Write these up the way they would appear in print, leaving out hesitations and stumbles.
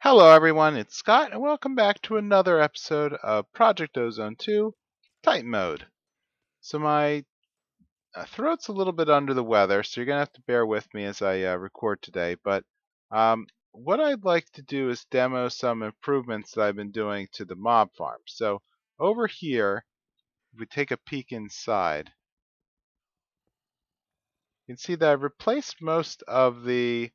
Hello everyone, it's Scott and welcome back to another episode of Project Ozone 2 Titan Mode. So my throat's a little bit under the weather, so you're going to have to bear with me as I record today, but what I'd like to do is demo some improvements that I've been doing to the mob farm. So over here, if we take a peek inside, you can see that I've replaced most uh, of the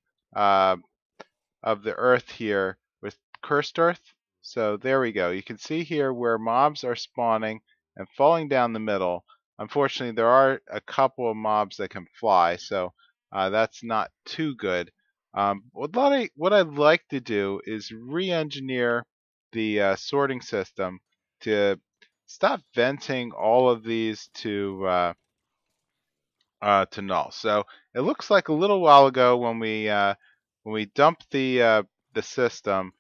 earth here with cursed earth. So there we go. You can see here where mobs are spawning and falling down the middle. Unfortunately, there are a couple of mobs that can fly, so that's not too good. What I'd like to do is re-engineer the sorting system to stop venting all of these to null. So it looks like a little while ago when we dumped the system,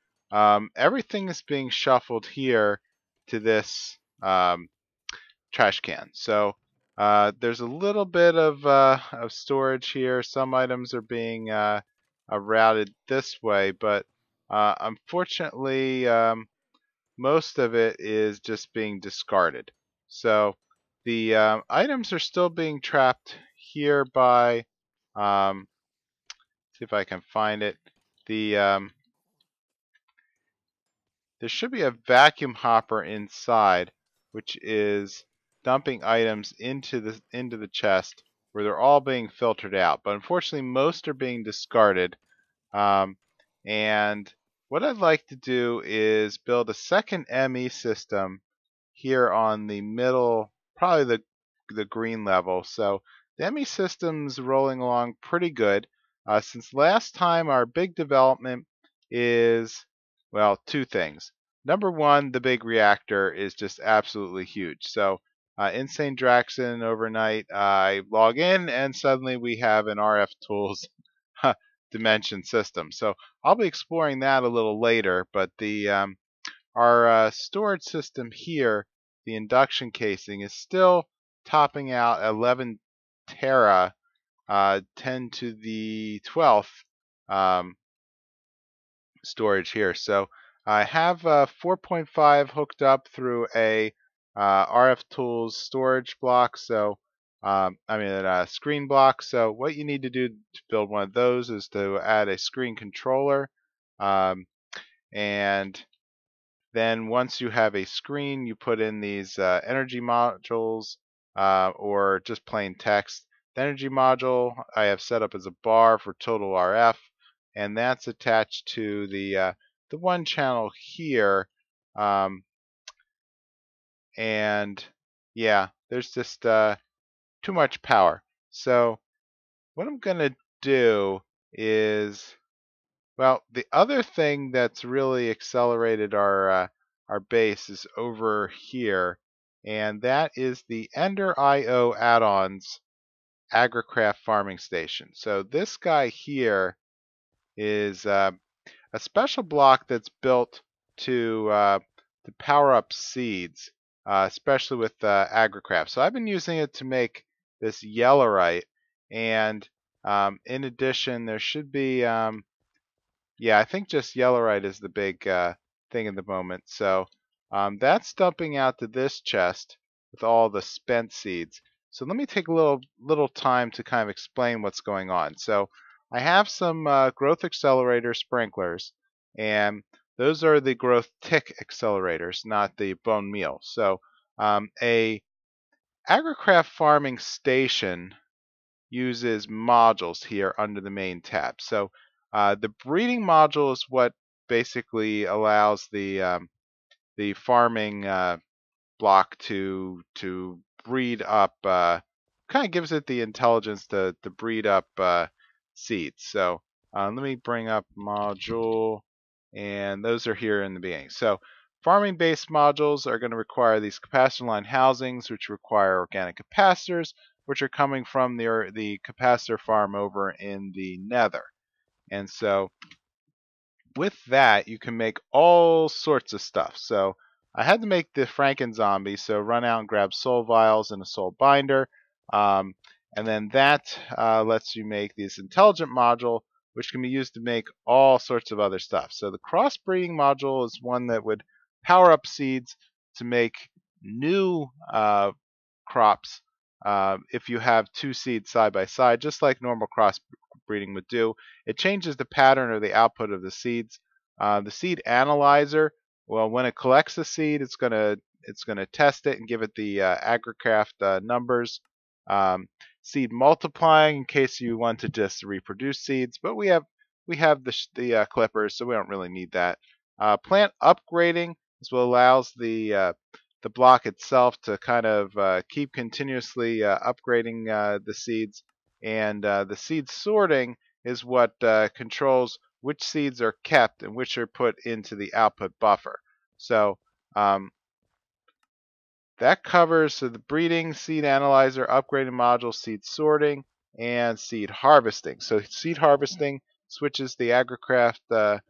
everything is being shuffled here to this trash can. So there's a little bit of storage here. Some items are being routed this way, but unfortunately, most of it is just being discarded. So the items are still being trapped here by, see if I can find it. The there should be a vacuum hopper inside, which is dumping items into the chest where they're all being filtered out. But unfortunately, most are being discarded. Um, and what I'd like to do is build a second ME system here on the middle, probably the green level. So the ME system's rolling along pretty good. Since last time, our big development is, well, two things. Number one, the big reactor is just absolutely huge. So Insane Draxon overnight, I log in and suddenly we have an RF Tools dimension system. So I'll be exploring that a little later, but our storage system here, the induction casing, is still topping out 11 tera, 10 to the 12th storage here. So I have 4.5 hooked up through a RF Tools storage block. So a screen block. So what you need to do to build one of those is to add a screen controller, and then once you have a screen, you put in these energy modules or just plain text. The energy module I have set up as a bar for total RF, and that's attached to the one channel here. And yeah, there's just too much power. So what I'm going to do is, well, the other thing that's really accelerated our base is over here, and that is the Ender IO add-ons AgriCraft farming station. So this guy here is a special block that's built to power up seeds, especially with AgriCraft. So I've been using it to make this yellowite, and in addition, there should be yeah, I think just yellowite is the big thing at the moment. So that's dumping out to this chest with all the spent seeds. So let me take a little time to kind of explain what's going on. So I have some growth accelerator sprinklers, and those are the growth tick accelerators, not the bone meal. So a AgriCraft farming station uses modules here under the main tab. So the breeding module is what basically allows the farming block to breed up, kind of gives it the intelligence to breed up seeds. So let me bring up module, and those are here in the beginning. So farming based modules are going to require these capacitor line housings, which require organic capacitors, which are coming from the capacitor farm over in the nether. And so with that, you can make all sorts of stuff. So I had to make the Franken zombie, so run out and grab soul vials and a soul binder. And then that lets you make this intelligent module, which can be used to make all sorts of other stuff. So the crossbreeding module is one that would power up seeds to make new crops if you have two seeds side by side, just like normal crossbreeding would do. It changes the pattern or the output of the seeds. The seed analyzer, well, when it collects the seed, it's gonna test it and give it the AgriCraft numbers. Seed multiplying, in case you want to just reproduce seeds, but we have the clippers, so we don't really need that. Plant upgrading is what allows the block itself to kind of keep continuously upgrading the seeds, and the seed sorting is what controls which seeds are kept and which are put into the output buffer. So that covers the breeding, seed analyzer, upgrading module, seed sorting, and seed harvesting. So seed harvesting switches the AgriCraft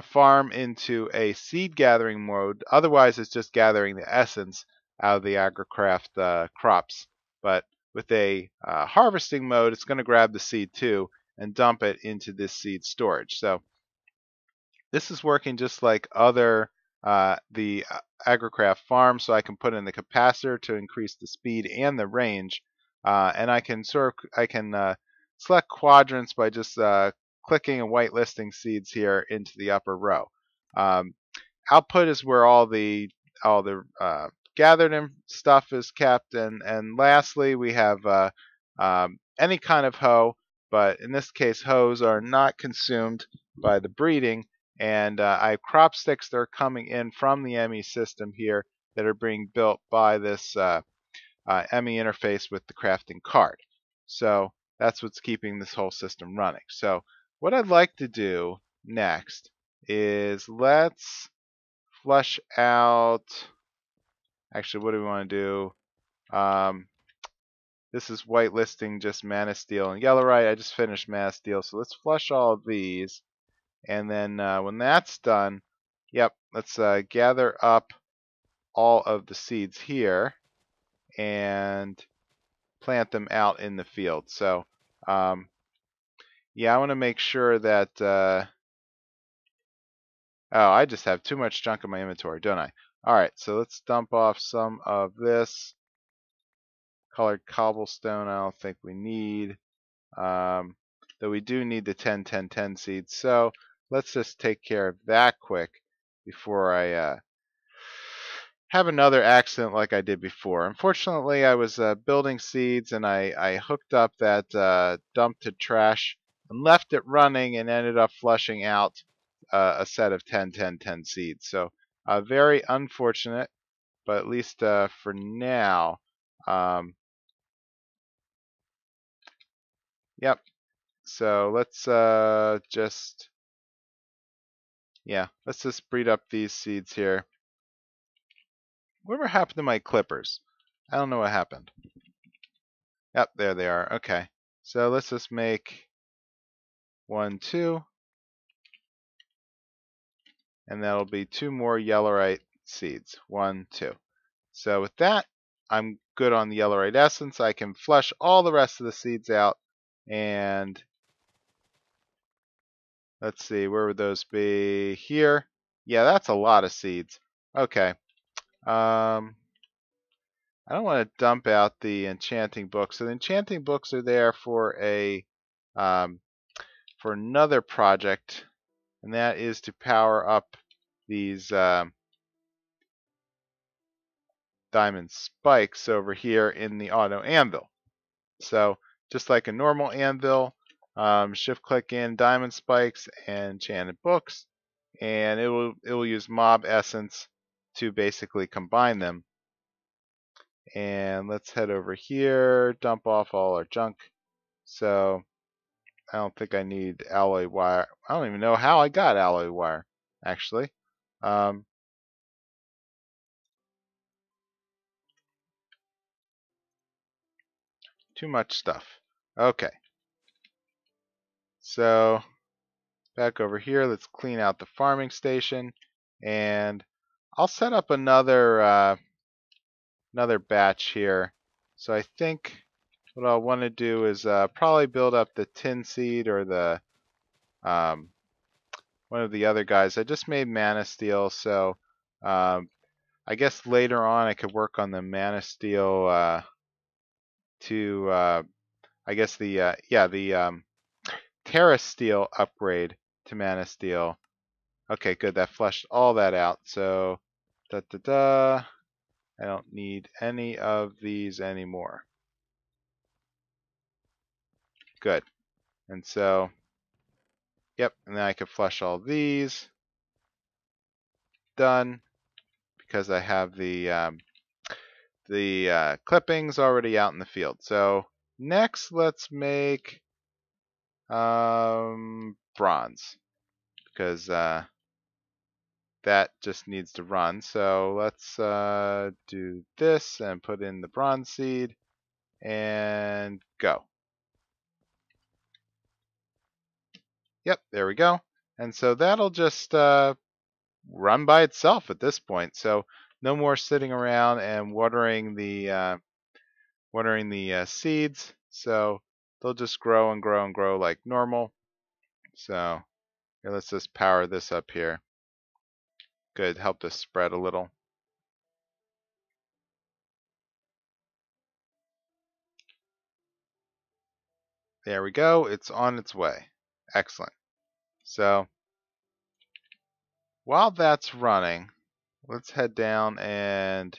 farm into a seed gathering mode. Otherwise, it's just gathering the essence out of the AgriCraft crops. But with a harvesting mode, it's going to grab the seed too and dump it into this seed storage. So this is working just like the AgriCraft farm. So I can put in the capacitor to increase the speed and the range, and I can select quadrants by just clicking and whitelisting seeds here into the upper row. Output is where all the gathered stuff is kept, and lastly we have any kind of hoe, but in this case hoes are not consumed by the breeding, and I have crop sticks that are coming in from the ME system here that are being built by this ME interface with the crafting card. So that's what's keeping this whole system running. So what I'd like to do next is let's flush out. Actually, what do we want to do? This is whitelisting just Manisteel and Yellowite. I just finished Manisteel, so let's flush all of these. And then when that's done, yep, let's gather up all of the seeds here and plant them out in the field. So yeah, I want to make sure that oh, I just have too much junk in my inventory, don't I? Alright, so let's dump off some of this colored cobblestone. I don't think we need, though we do need the 10 10 10 seeds. So let's just take care of that quick before I have another accident like I did before. Unfortunately, I was building seeds and I hooked up that dump to trash and left it running and ended up flushing out a set of 10 10 10 seeds. So very unfortunate, but at least for now, yep. So let's let's just breed up these seeds here. Whatever happened to my clippers? I don't know what happened. Yep, there they are. Okay. So let's just make 1, 2. And that'll be 2 more Yellowite seeds. 1, 2. So with that, I'm good on the Yellowite essence. I can flush all the rest of the seeds out. And let's see, where would those be? Here. Yeah, that's a lot of seeds. Okay. I don't want to dump out the enchanting books. So the enchanting books are there for for another project, and that is to power up these diamond spikes over here in the auto anvil. So just like a normal anvil, shift click in diamond spikes and enchanted books, and it will use mob essence to basically combine them. And let's head over here, dump off all our junk. So I don't think I need alloy wire. I don't even know how I got alloy wire, actually. Too much stuff. Okay. So back over here, let's clean out the farming station, and I'll set up another batch here. So I think what I'll want to do is probably build up the tin seed or the um, one of the other guys. I just made mana steel, so um, I guess later on I could work on the mana steel to I guess the Terra Steel upgrade to mana steel. Okay, good. That flushed all that out. So da da da. I don't need any of these anymore. Good. And so, yep. And then I could flush all these. Done. Because I have the clippings already out in the field. So next, let's make bronze because that just needs to run. So let's do this and put in the bronze seed and go. Yep, there we go. And so that'll just run by itself at this point. So no more sitting around and watering the seeds. So they'll just grow and grow and grow like normal. So here, let's just power this up here. Good, help this spread a little. There we go. It's on its way. Excellent. So while that's running, let's head down and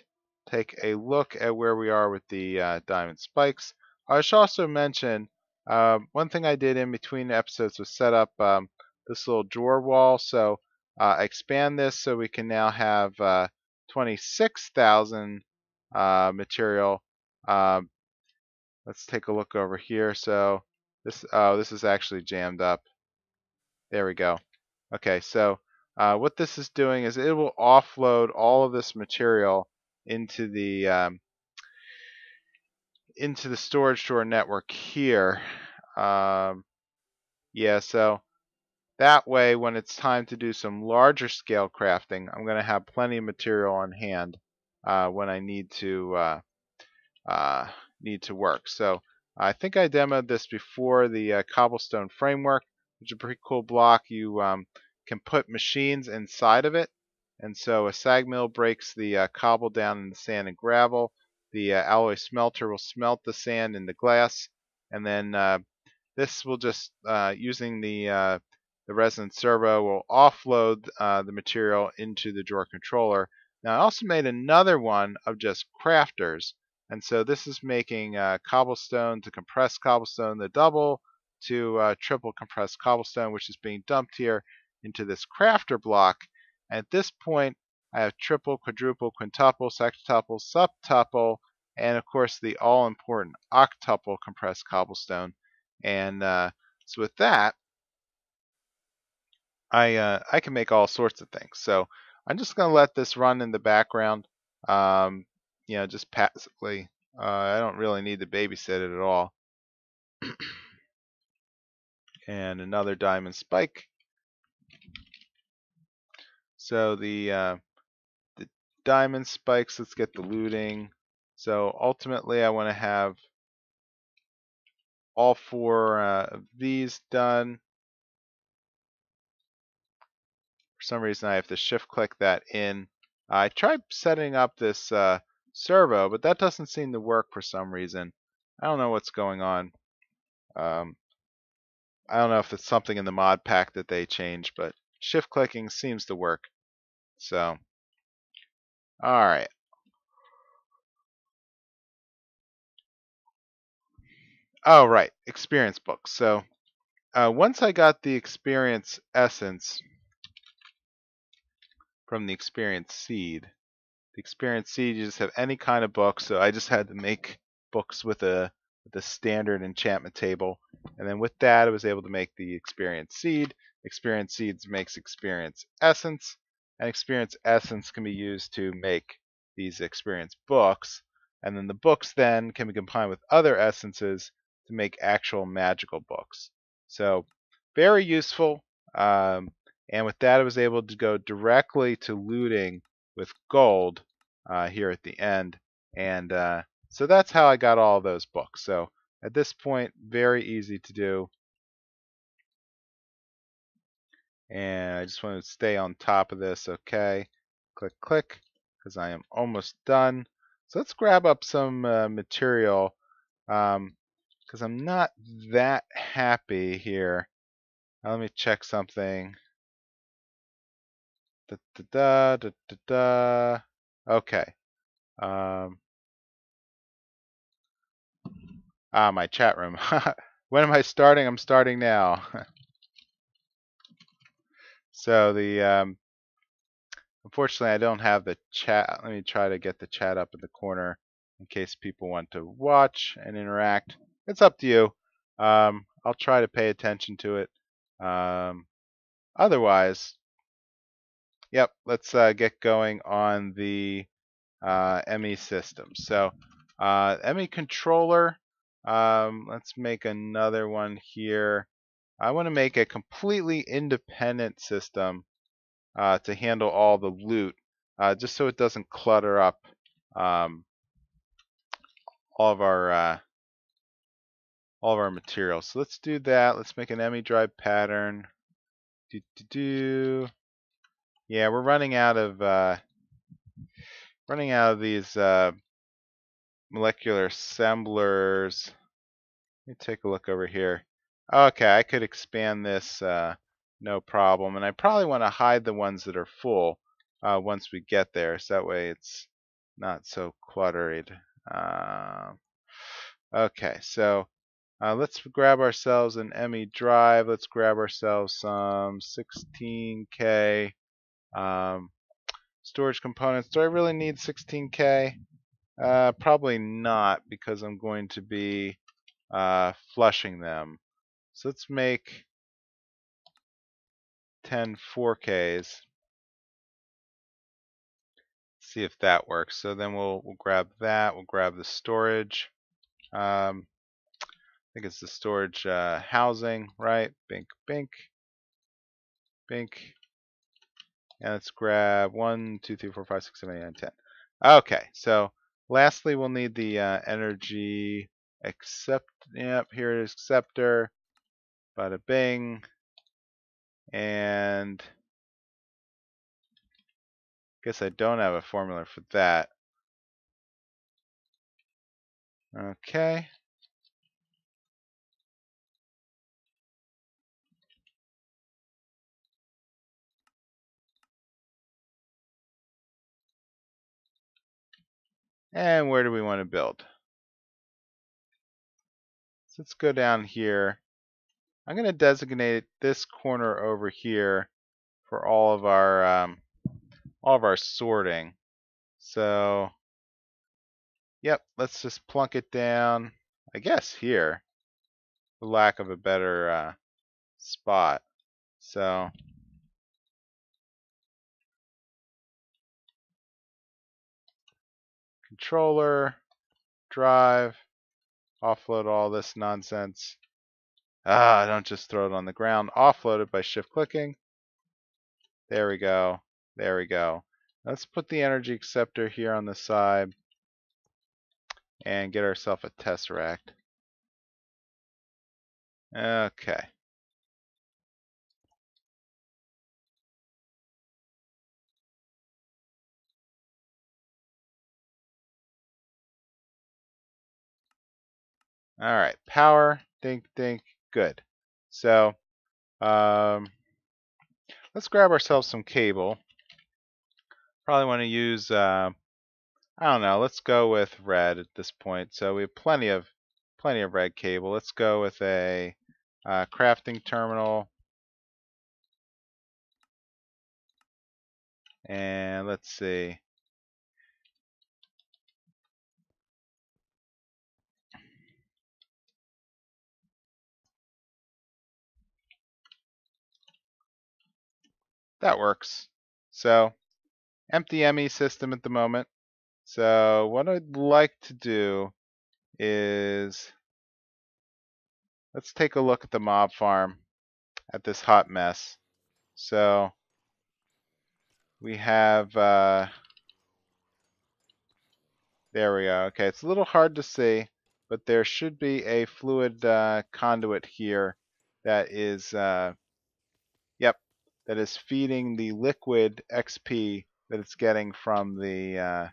take a look at where we are with the diamond spikes. I should also mention one thing I did in between episodes was set up this little drawer wall. So expand this so we can now have 26,000 material. Let's take a look over here. So this is actually jammed up. There we go. Okay, so what this is doing is it will offload all of this material into the storage store network here. Yeah, so that way when it's time to do some larger scale crafting, I'm going to have plenty of material on hand when I uh, need to work. So I think I demoed this before, the cobblestone framework, which is a pretty cool block. You can put machines inside of it, and so a sag mill breaks the cobble down into sand and gravel. The alloy smelter will smelt the sand into glass, and then this will just using the resonance servo will offload the material into the drawer controller. Now I also made another one of just crafters, and so this is making cobblestone to compressed cobblestone, the double to triple compressed cobblestone, which is being dumped here into this crafter block. And at this point, I have triple, quadruple, quintuple, sextuple, septuple, and of course the all-important octuple compressed cobblestone. And so with that, I can make all sorts of things. So I'm just going to let this run in the background, just passively. I don't really need to babysit it at all. And another diamond spike. So the diamond spikes, let's get the looting. So ultimately I want to have all four of these done. For some reason I have to shift click that in. I tried setting up this servo, but that doesn't seem to work for some reason. I don't know what's going on. I don't know if it's something in the mod pack that they changed, but shift clicking seems to work. So, alright. Oh, right. Experience books. So, once I got the experience essence from the experience seed, the experience seed, you just have any kind of book. So I just had to make books with a standard enchantment table, and then with that I was able to make the experience seed. Experience seeds makes experience essence, and experience essence can be used to make these experience books, and then the books then can be combined with other essences to make actual magical books. So very useful. And with that I was able to go directly to looting with gold here at the end. And so that's how I got all those books. So at this point, very easy to do. And I just want to stay on top of this. Okay. Click, click, because I am almost done. So let's grab up some material, because I'm not that happy here. Let me check something. Da, da, da, da, da, da. Okay. Um, my chat room. When am I starting? I'm starting now. So unfortunately, I don't have the chat. Let me try to get the chat up in the corner in case people want to watch and interact. It's up to you. I'll try to pay attention to it. Otherwise, yep, let's get going on the ME system. So ME controller, let's make another one here. I want to make a completely independent system to handle all the loot, just so it doesn't clutter up um, all of our materials. So let's do that. Let's make an ME drive pattern. Do, do, do. Yeah, we're running out of these molecular assemblers. Let me take a look over here. Okay, I could expand this no problem, and I probably want to hide the ones that are full once we get there, so that way it's not so cluttered. Okay, so let's grab ourselves an ME drive. Let's grab ourselves some 16K storage components. Do I really need 16K? Probably not, because I'm going to be flushing them. So let's make 10 4Ks. See if that works. So then we'll grab that. We'll grab the storage. I think it's the storage housing, right? Bink, bink, bink. And let's grab 1, 2, 3, 4, 5, 6, 7, 8, 9, 10. Okay, so lastly we'll need the energy accept. Yep, here it is, acceptor. Bada bing. And guess I don't have a formula for that. Okay. And where do we want to build? So let's go down here. I'm going to designate this corner over here for all of our sorting. So, yep, let's just plunk it down, I guess here, for lack of a better spot. So, controller, drive, offload all this nonsense. Don't just throw it on the ground. Offload it by shift clicking. There we go. There we go. Let's put the energy acceptor here on the side and get ourselves a tesseract. Okay. All right. Power. Dink, dink. Good. So, let's grab ourselves some cable. Probably want to use, I don't know. Let's go with red at this point. So we have plenty of red cable. Let's go with a crafting terminal. And let's see. That works. So, empty ME system at the moment. So what I'd like to do is, let's take a look at the mob farm, at this hot mess. So we have, there we go. Okay, it's a little hard to see, but there should be a fluid conduit here that is, yep, that is feeding the liquid XP that it's getting from the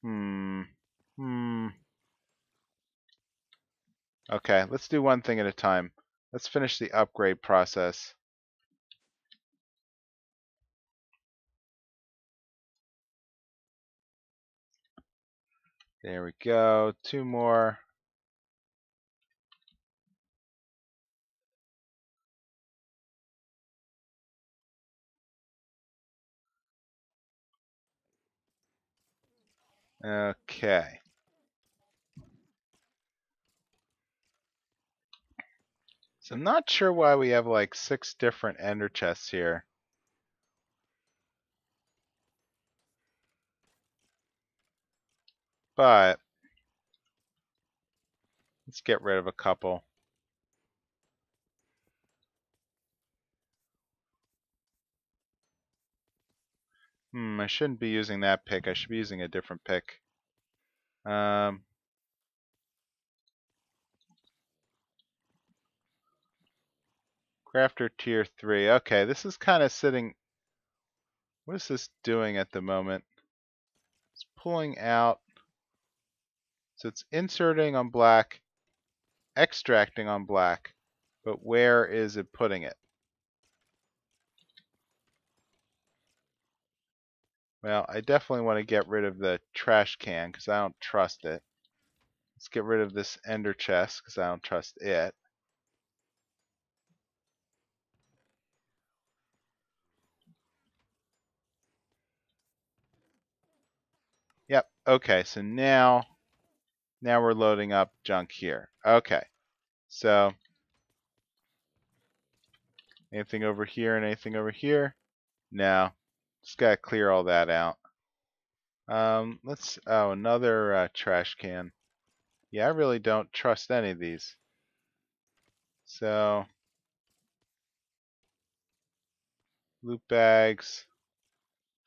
hmm hmm okay, let's do one thing at a time. Let's finish the upgrade process. There we go. Two more. Okay. So I'm not sure why we have like 6 different ender chests here. But let's get rid of a couple. I shouldn't be using that pick. I should be using a different pick. Um, Crafter tier 3. Okay, this is kind of sitting. What is this doing at the moment? It's pulling out. So it's inserting on black, extracting on black. But where is it putting it? Well, I definitely want to get rid of the trash can because I don't trust it. Let's get rid of this ender chest because I don't trust it. Yep. Okay, so now we're loading up junk here. Okay. So anything over here and anything over here? No. Just gotta clear all that out. Another trash can. Yeah, I really don't trust any of these. So loot bags,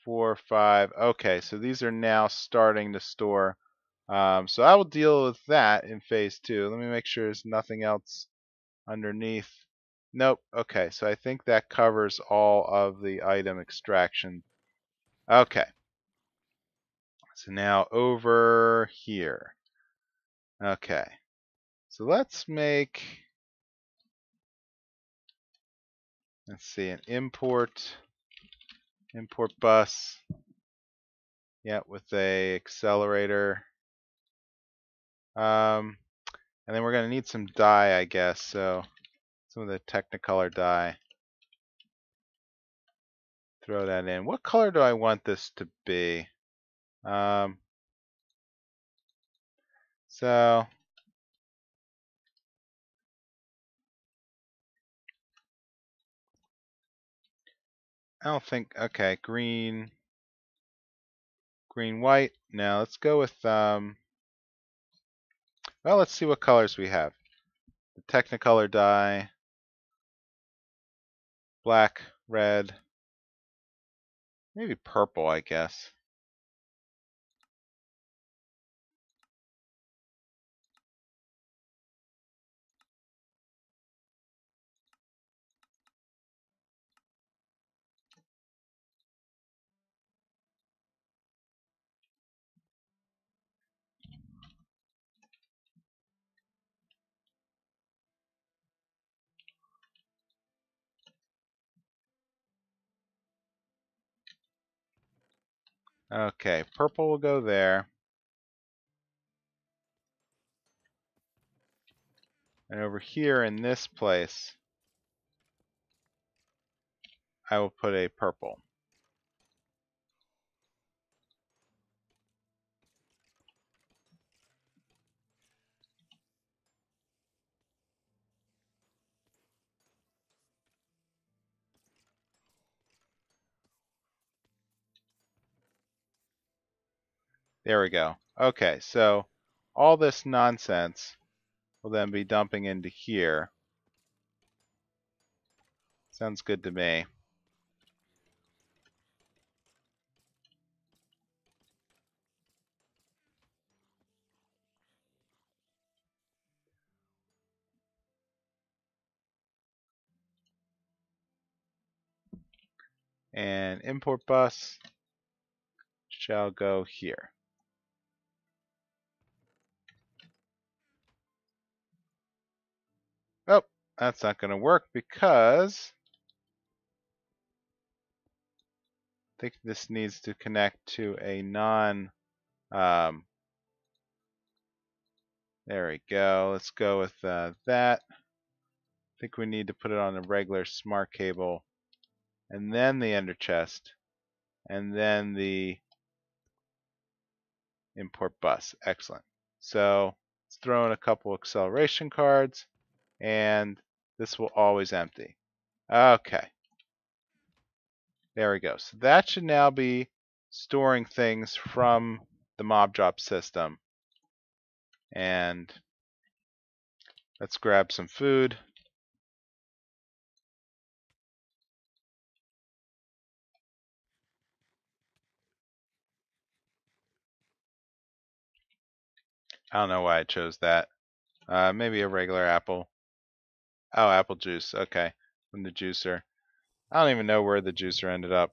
4, 5. Okay, so these are now starting to store. So I will deal with that in phase 2. Let me make sure there's nothing else underneath. Nope. Okay, so I think that covers all of the item extraction. Okay. So now over here. Okay. So let's see, an import bus. Yeah, with a accelerator. And then we're going to need some dye, I guess. So some of the Technicolor dye. Throw that in. What color do I want this to be? Um, so I don't think, okay, green, white. Now let's go with, well, let's see what colors we have. The Technicolor dye, black, red, maybe purple, I guess. Okay, purple will go there. And over here in this place, I will put a purple. There we go. Okay, so all this nonsense will then be dumping into here. Sounds good to me. and import bus shall go here. Oh, that's not going to work because I think this needs to connect to a non. Um, there we go. Let's go with that. I think we need to put it on a regular smart cable, and then the ender chest, and then the import bus. Excellent. So let's throw in a couple acceleration cards, and this will always empty. Okay. There we go. So that should now be storing things from the mob drop system. And let's grab some food. I don't know why I chose that. Maybe a regular apple. Oh, apple juice. Okay. From the juicer. I don't even know where the juicer ended up.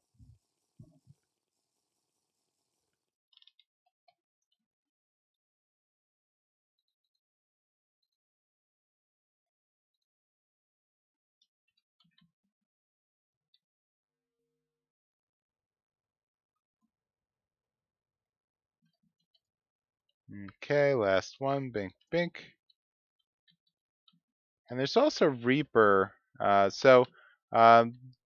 Okay, last one. Bink, bink. And there's also Reaper. So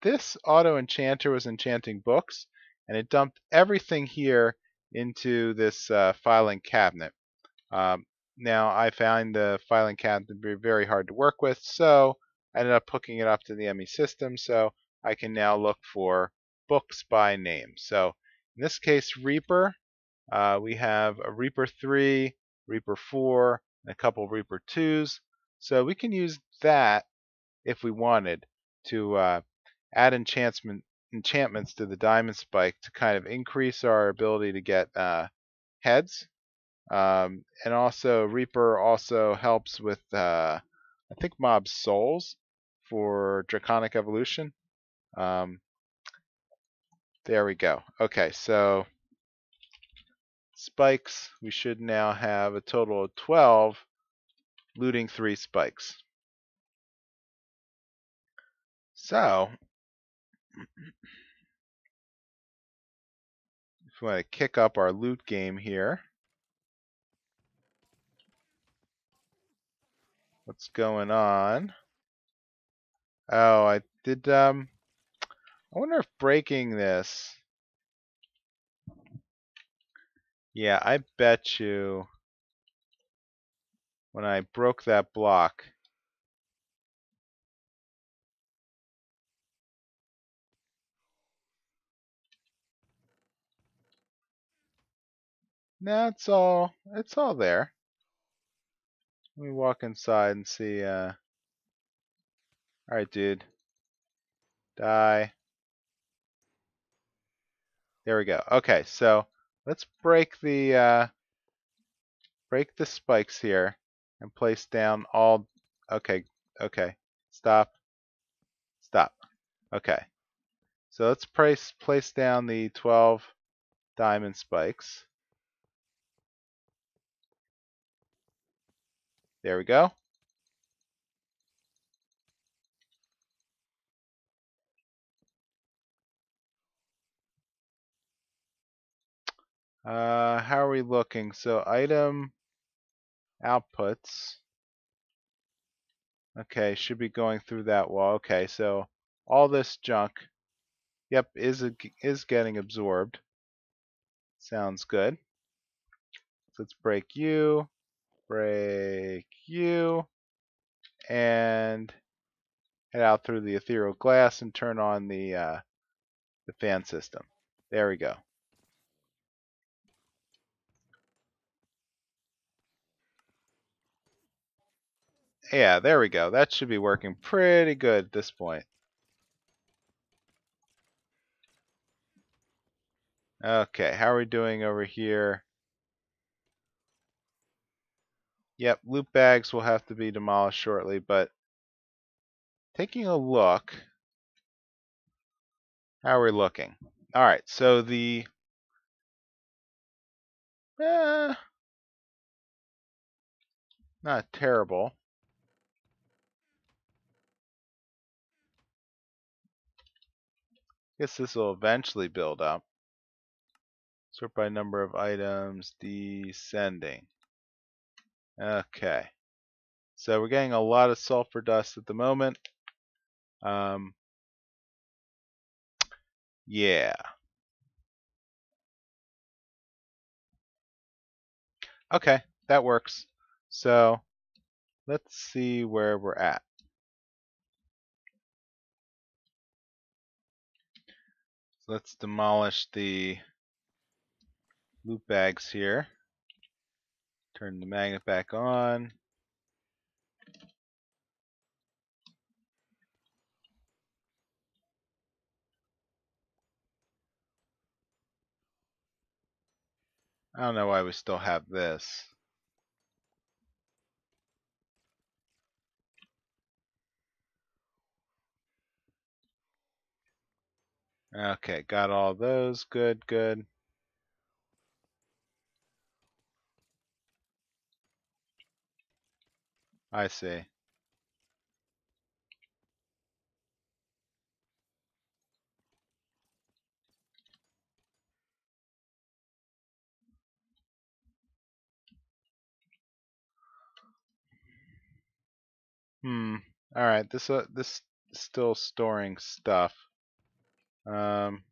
this auto enchanter was enchanting books, and it dumped everything here into this filing cabinet. Um, Now I find the filing cabinet to be very hard to work with, so I ended up hooking it up to the ME system, so I can now look for books by name. So in this case, Reaper, we have a Reaper 3, Reaper 4, and a couple Reaper 2s. So we can use that if we wanted to add enchantments to the diamond spike to kind of increase our ability to get heads. And also Reaper also helps with I think mob souls for draconic evolution. Um, there we go. Okay, so spikes, we should now have a total of 12, looting 3 spikes. So if we want to kick up our loot game here, what's going on? Oh, I did. I wonder if breaking this. Yeah, I bet you when I broke that block. No, it's all there. Let me walk inside and see. All right, dude, die. There we go. Okay, so let's break the spikes here and place down all. Okay, okay, stop, stop. Okay, so let's place down the 12 diamond spikes. There we go. How are we looking? So item outputs. Okay, should be going through that wall. Okay, so all this junk, yep, is getting absorbed. Sounds good. So let's break you, and head out through the ethereal glass and turn on the fan system. There we go. Yeah, there we go. That should be working pretty good at this point. Okay, how are we doing over here? Yep, loot bags will have to be demolished shortly, but taking a look, How are we looking? All right, so the not terrible. Guess this will eventually build up. Sort by number of items, descending. Okay. So we're getting a lot of sulfur dust at the moment. Yeah. Okay, that works. So let's see where we're at. So let's demolish the loop bags here. Turn the magnet back on. I don't know why we still have this. Okay, got all those. Good, good. I see. Hmm. All right. This is still storing stuff. Um.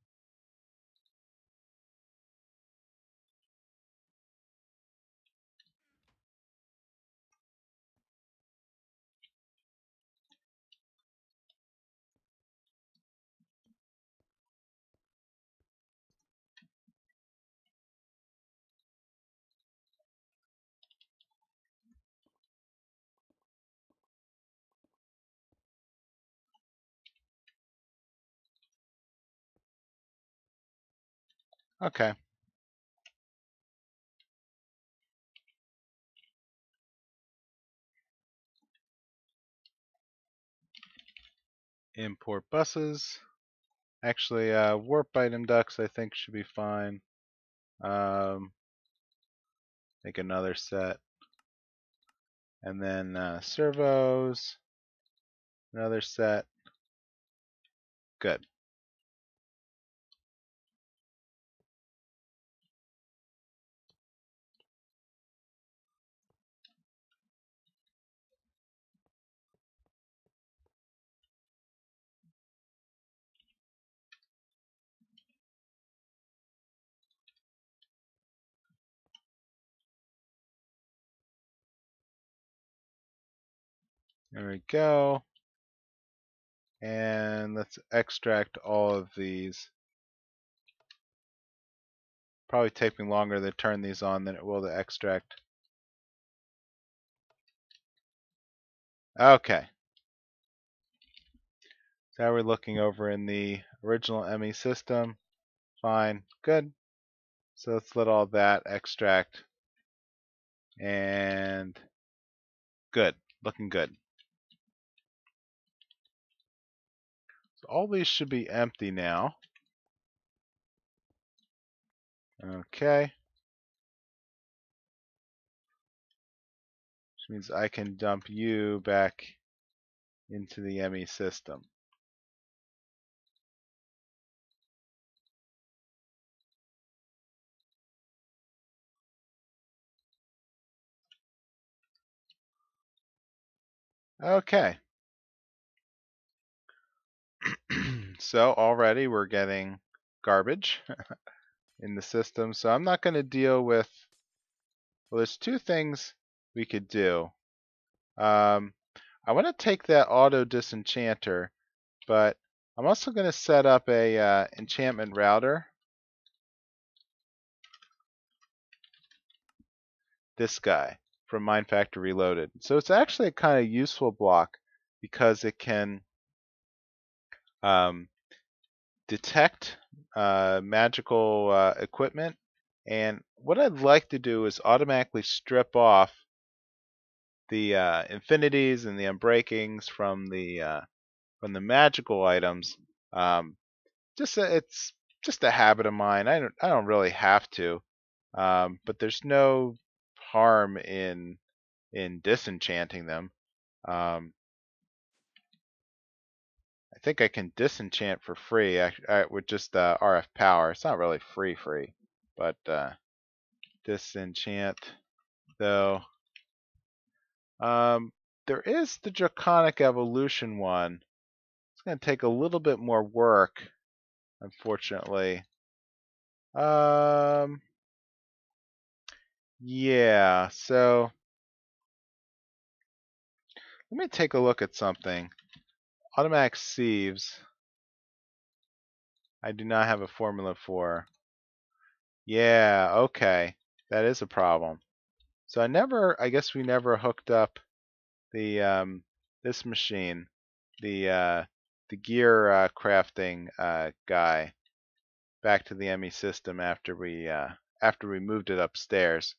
Okay. Import buses. Actually, warp item ducts I think should be fine. Make another set. And then servos. Another set. Good. There we go. And let's extract all of these. Probably take me longer to turn these on than it will to extract. Okay. So now we're looking over in the original ME system. Fine. Good. So let's let all that extract. And good. Looking good. So all these should be empty now. Okay. Which means I can dump you back into the ME system. Okay. So already we're getting garbage in the system. So I'm not going to deal with, well, there's two things we could do. I want to take that auto disenchanter, but I'm also going to set up a enchantment router. This guy from Mind Factor Reloaded. So it's actually a kind of useful block because it can um, detect magical equipment. And what I'd like to do is automatically strip off the infinities and the unbreakings from the magical items. it's just a habit of mine. I don't really have to, but there's no harm in disenchanting them. Um, I think I can disenchant for free with just RF power. It's not really free, but disenchant though. Um, there is the Draconic Evolution one. It's going to take a little bit more work, unfortunately. Um, yeah, so let me take a look at something. Automatic sieves, I do not have a formula for. Yeah, okay. That is a problem. So I guess we never hooked up the this machine, the uh, the gear crafting guy back to the ME system after we moved it upstairs.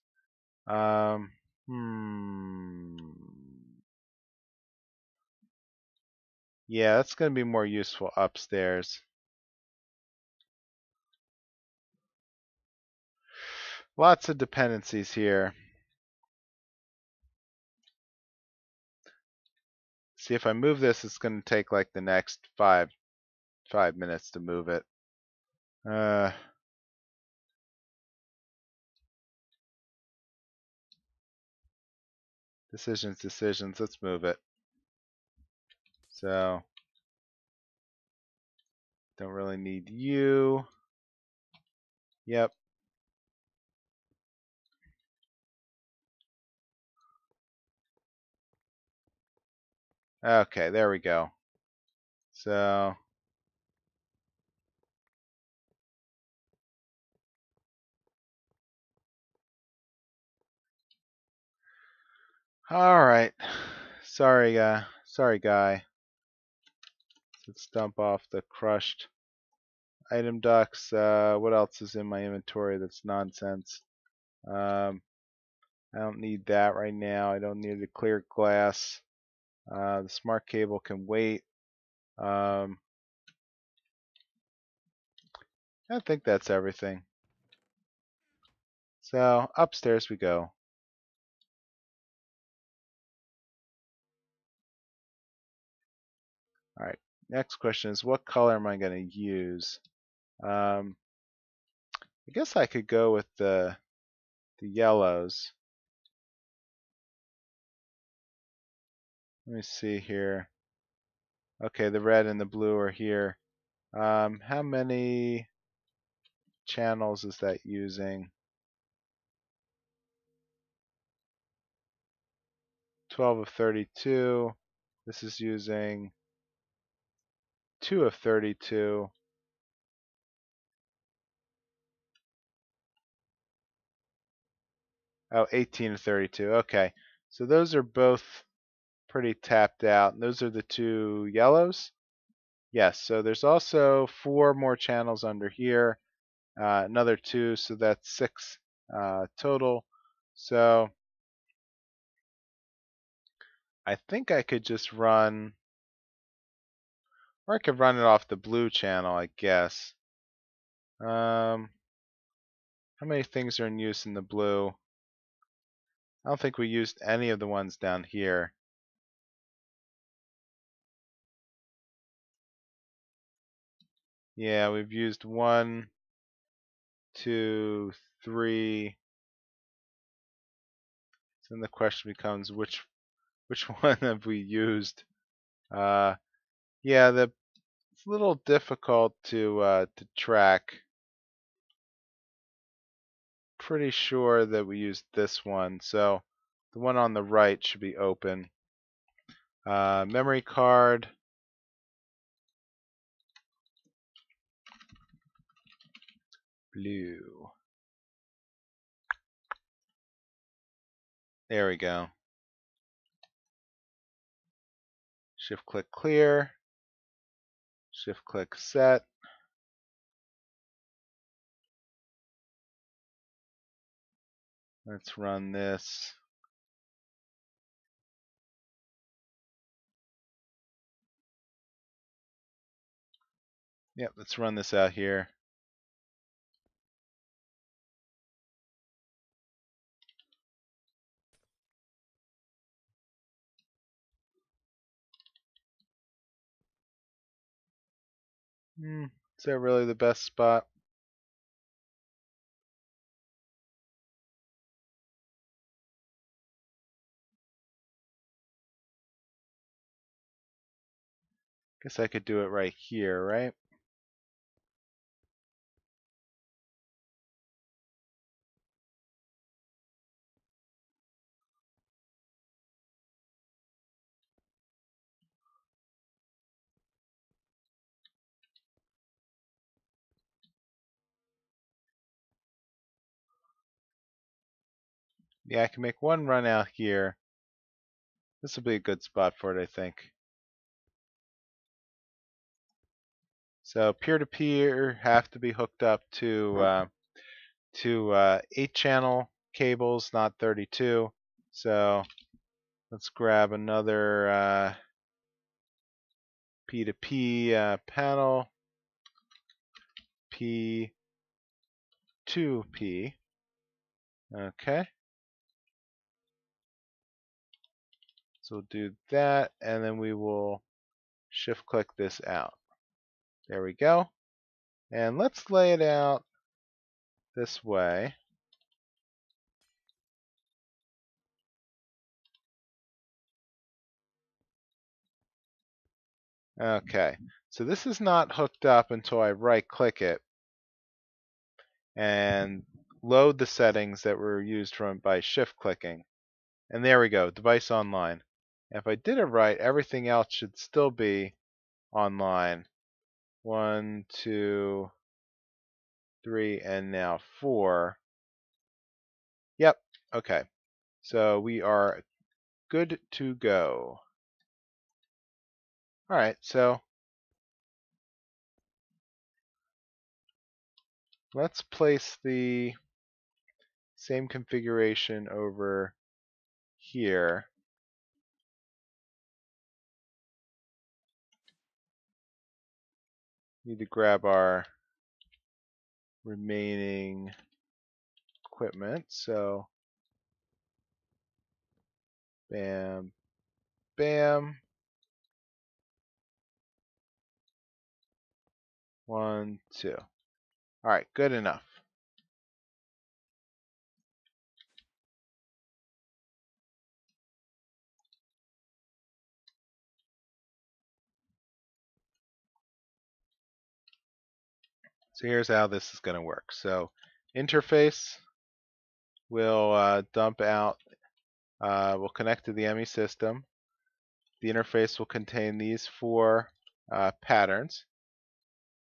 Um, hmm. Yeah, that's going to be more useful upstairs. Lots of dependencies here. See, if I move this, it's going to take like the next five minutes to move it. Uh, decisions. Let's move it. So, don't really need you. Yep. Okay, there we go. So, all right. Sorry, guy. Let's dump off the crushed item ducts. What else is in my inventory that's nonsense? Um, I don't need that right now. I don't need the clear glass. The smart cable can wait. I think that's everything. So upstairs we go. All right. Next question is, what color am I going to use? I guess I could go with the yellows. Let me see here. Okay, the red and the blue are here. How many channels is that using? 12 of 32. This is using 2 of 32. Oh, 18 of 32. Okay. So those are both pretty tapped out. And those are the two yellows? Yes. So there's also 4 more channels under here. Another 2, so that's 6 total. So I think I could just run, or I could run it off the blue channel, I guess. How many things are in use in the blue? I don't think we used any of the ones down here. Yeah, we've used 1, 2, 3. So then the question becomes which one have we used? Uh, yeah, it's a little difficult to track. Pretty sure that we used this one, so the one on the right should be open. Memory card. Blue. There we go. Shift click clear. Shift click set. Let's run this. Yep, let's run this out here. Is that really the best spot? Guess I could do it right here, right? Yeah, I can make one run out here. This will be a good spot for it, I think. So peer-to-peer have to be hooked up to 8-channel cables, not 32. So let's grab another P2P panel, P2P. Okay. So we'll do that, and then we will shift click this out. There we go. And let's lay it out this way. Okay, so this is not hooked up until I right click it and load the settings that were used by shift clicking. And there we go, device online. And if I did it right, everything else should still be online. 1, 2, 3, and now 4. Yep, okay. So we are good to go. Alright, so let's place the same configuration over here. Need to grab our remaining equipment. So bam, bam. 1, 2. Alright, good enough. So here's how this is going to work. So interface will dump out, will connect to the ME system. The interface will contain these 4 patterns.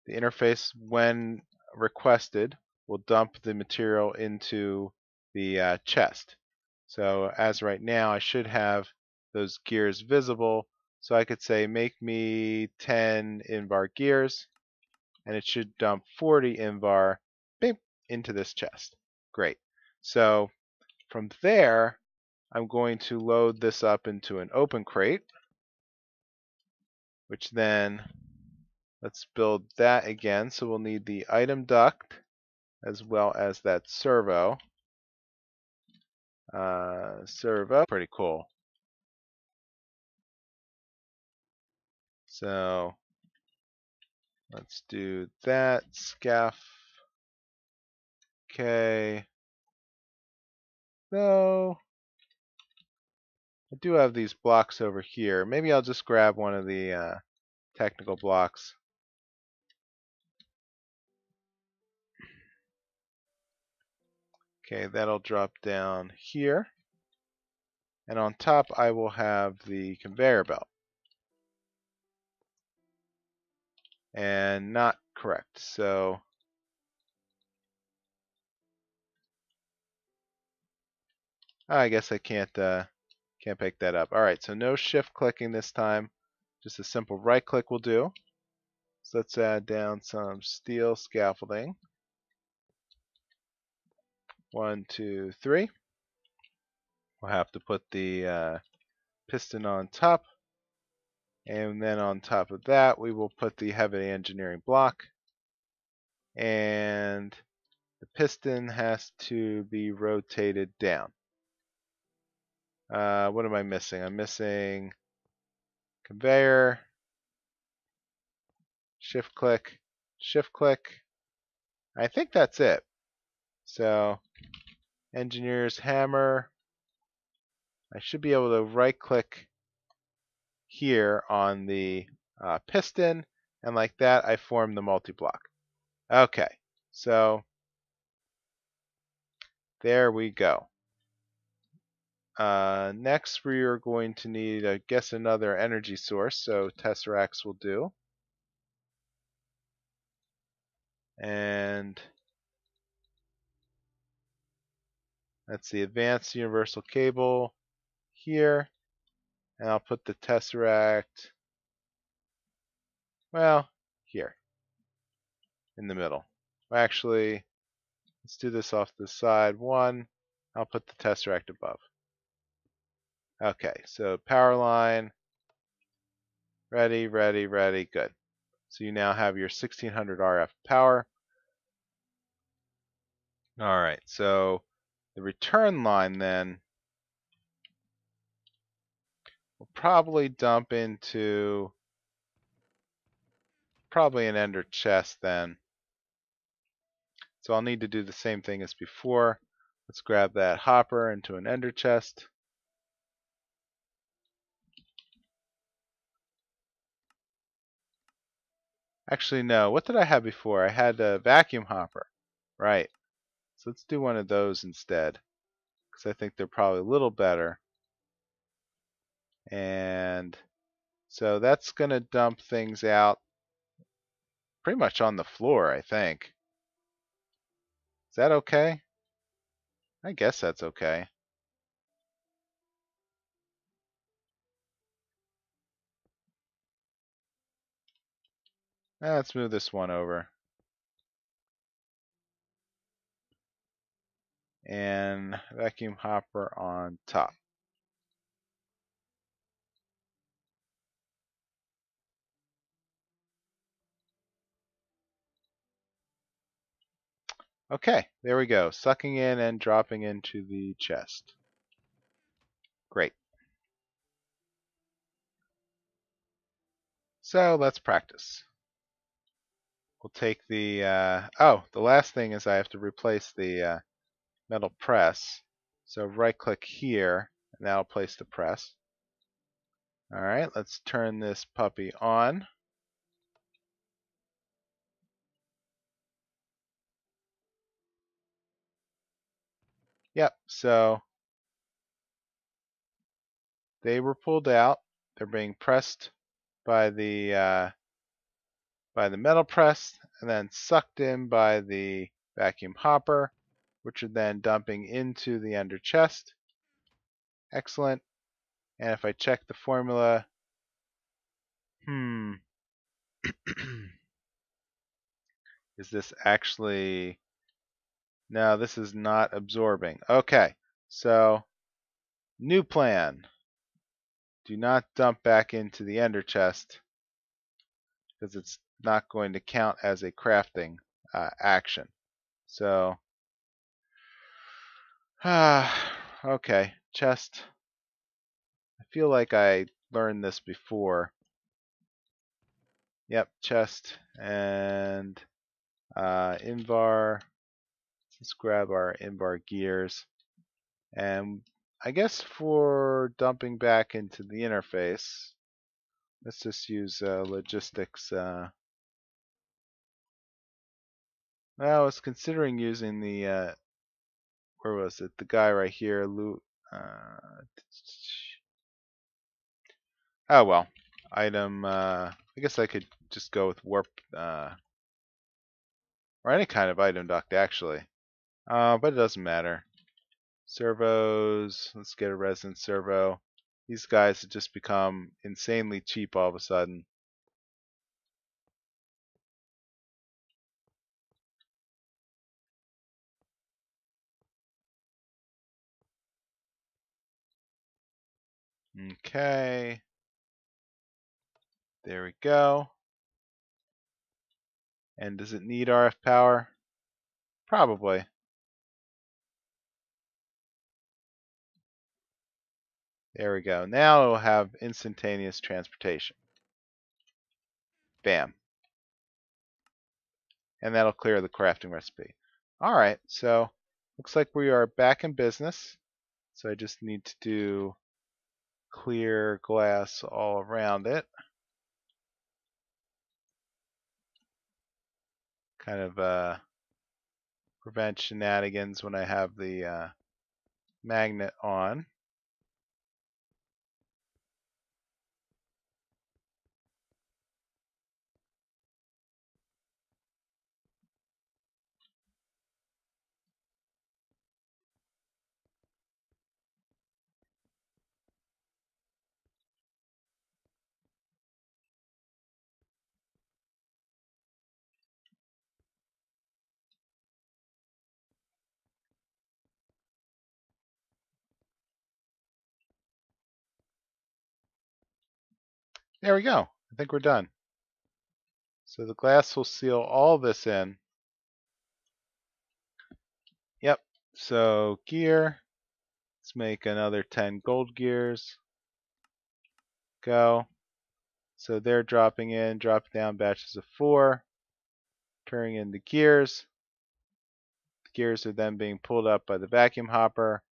The interface, when requested, will dump the material into the chest. So as right now, I should have those gears visible. So I could say make me 10 invar gears, and it should dump 40 invar into this chest. Great. So from there, I'm going to load this up into an open crate, which then let's build that again. So we'll need the item duct as well as that servo. Servo, pretty cool. So let's do that. Scaff. Okay. So I do have these blocks over here. Maybe I'll just grab one of the technical blocks. Okay, that'll drop down here. And on top I will have the conveyor belt. And not correct. So I guess I can't pick that up. Alright, so no shift clicking this time. Just a simple right click will do. So let's add down some steel scaffolding. 1, 2, 3. We'll have to put the piston on top And then on top of that, we will put the heavy engineering block. And the piston has to be rotated down. What am I missing? I'm missing conveyor, shift click, shift click. I think that's it. So engineer's hammer. I should be able to right click here on the piston, and like that I form the multi-block. Okay, so there we go. Next we are going to need, I guess, another energy source, so tesseracts will do. And that's the advanced universal cable here, and I'll put the tesseract, well, here in the middle. Actually, let's do this off the side. One, I'll put the tesseract above. Okay, so power line, ready, ready, ready, good. So you now have your 1600 RF power. All right, so the return line then will probably dump into probably an ender chest then. So I'll need to do the same thing as before. Let's grab that hopper into an ender chest. Actually, no. What did I have before? I had a vacuum hopper. Right. So let's do one of those instead, because I think they're probably a little better. And so that's going to dump things out pretty much on the floor, I think. Is that okay? I guess that's okay. Let's move this one over. And vacuum hopper on top. Okay, there we go. Sucking in and dropping into the chest. Great. So let's practice. We'll take the, the last thing is I have to replace the metal press. So right click here, and that'll place the press. All right, let's turn this puppy on. Yep, so they were pulled out. They're being pressed by the metal press and then sucked in by the vacuum hopper, which are then dumping into the under chest. Excellent. And if I check the formula, is this actually, no, this is not absorbing. Okay, so new plan. Do not dump back into the ender chest because it's not going to count as a crafting action. So, okay, chest. I feel like I learned this before. Yep, chest and invar. Let's grab our invar gears. And I guess for dumping back into the interface, let's just use logistics. I was considering using the, where was it? The guy right here, oh well, item, I guess I could just go with warp, or any kind of item duct actually, but it doesn't matter. Servos, let's get a resonant servo. These guys have just become insanely cheap all of a sudden. Okay. There we go. And does it need RF power? Probably. There we go. Now it will have instantaneous transportation. Bam. And that'll clear the crafting recipe. Alright, so looks like we are back in business. So I just need to do clear glass all around it. Kind of prevent shenanigans when I have the magnet on. There we go. I think we're done. So the glass will seal all this in. Yep. So gear. Let's make another 10 gold gears. Go. So they're dropping down batches of 4, turning into gears. The gears are then being pulled up by the vacuum hopper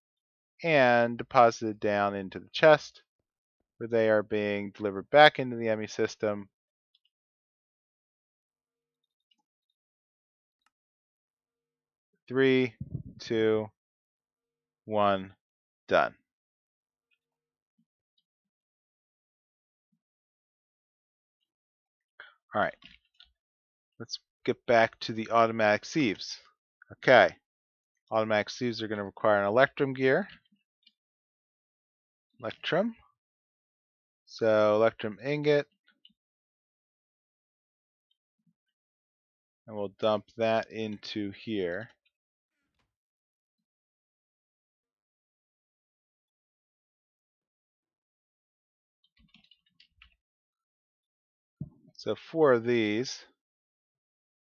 and deposited down into the chest, where they are being delivered back into the ME system. Three, two, one, done. All right, let's get back to the automatic sieves. Okay, automatic sieves are going to require an electrum gear. Electrum. So electrum ingot. And we'll dump that into here. So 4 of these.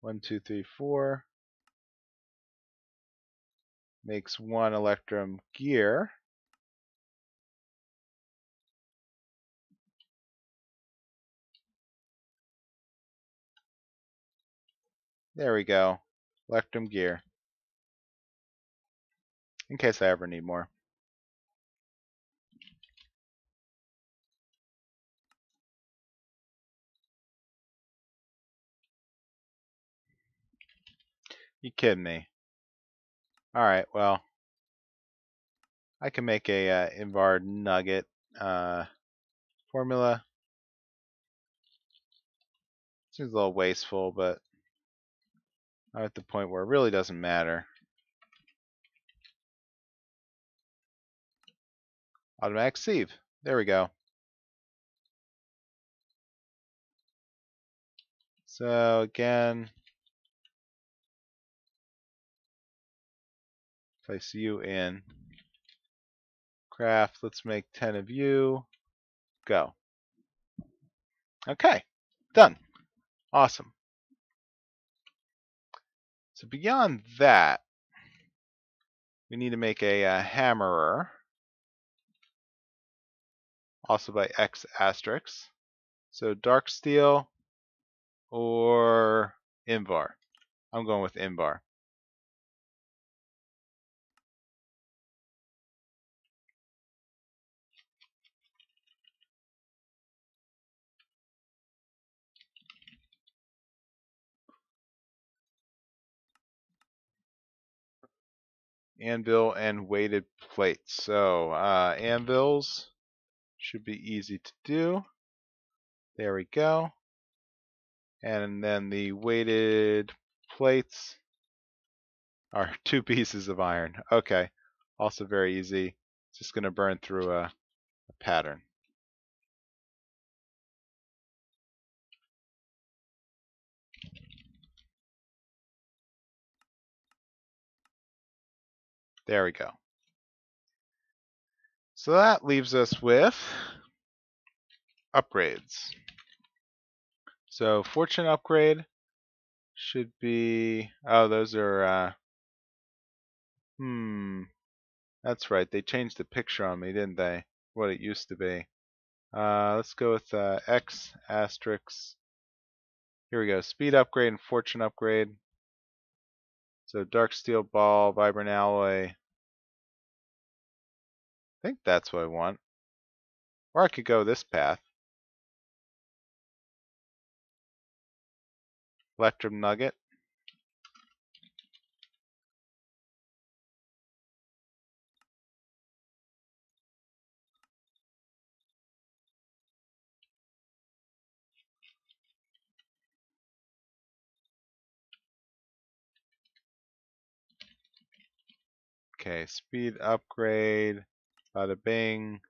1, 2, 3, 4. Makes 1 electrum gear. There we go. Electrum gear. In case I ever need more. You kidding me? Alright, well, I can make a Invar nugget formula. Seems a little wasteful, but I'm at the point where it really doesn't matter. Automatic sieve. There we go. So again, place you in. Craft, let's make 10 of you. Go. Okay, done. Awesome. So beyond that, we need to make a hammerer, also by X asterisk. So dark steel or Invar. I'm going with Invar. Anvil and weighted plates. So anvils should be easy to do. There we go. And then the weighted plates are 2 pieces of iron. Okay, also very easy. Just going to burn through a pattern. There we go. So that leaves us with upgrades. So fortune upgrade should be, oh, those are, that's right. They changed the picture on me, didn't they? What it used to be. Let's go with X asterisk. Here we go. Speed upgrade and fortune upgrade. So dark steel ball, vibrant alloy. I think that's what I want. Or I could go this path. Electrum nugget. Okay, speed upgrade. Bada bing.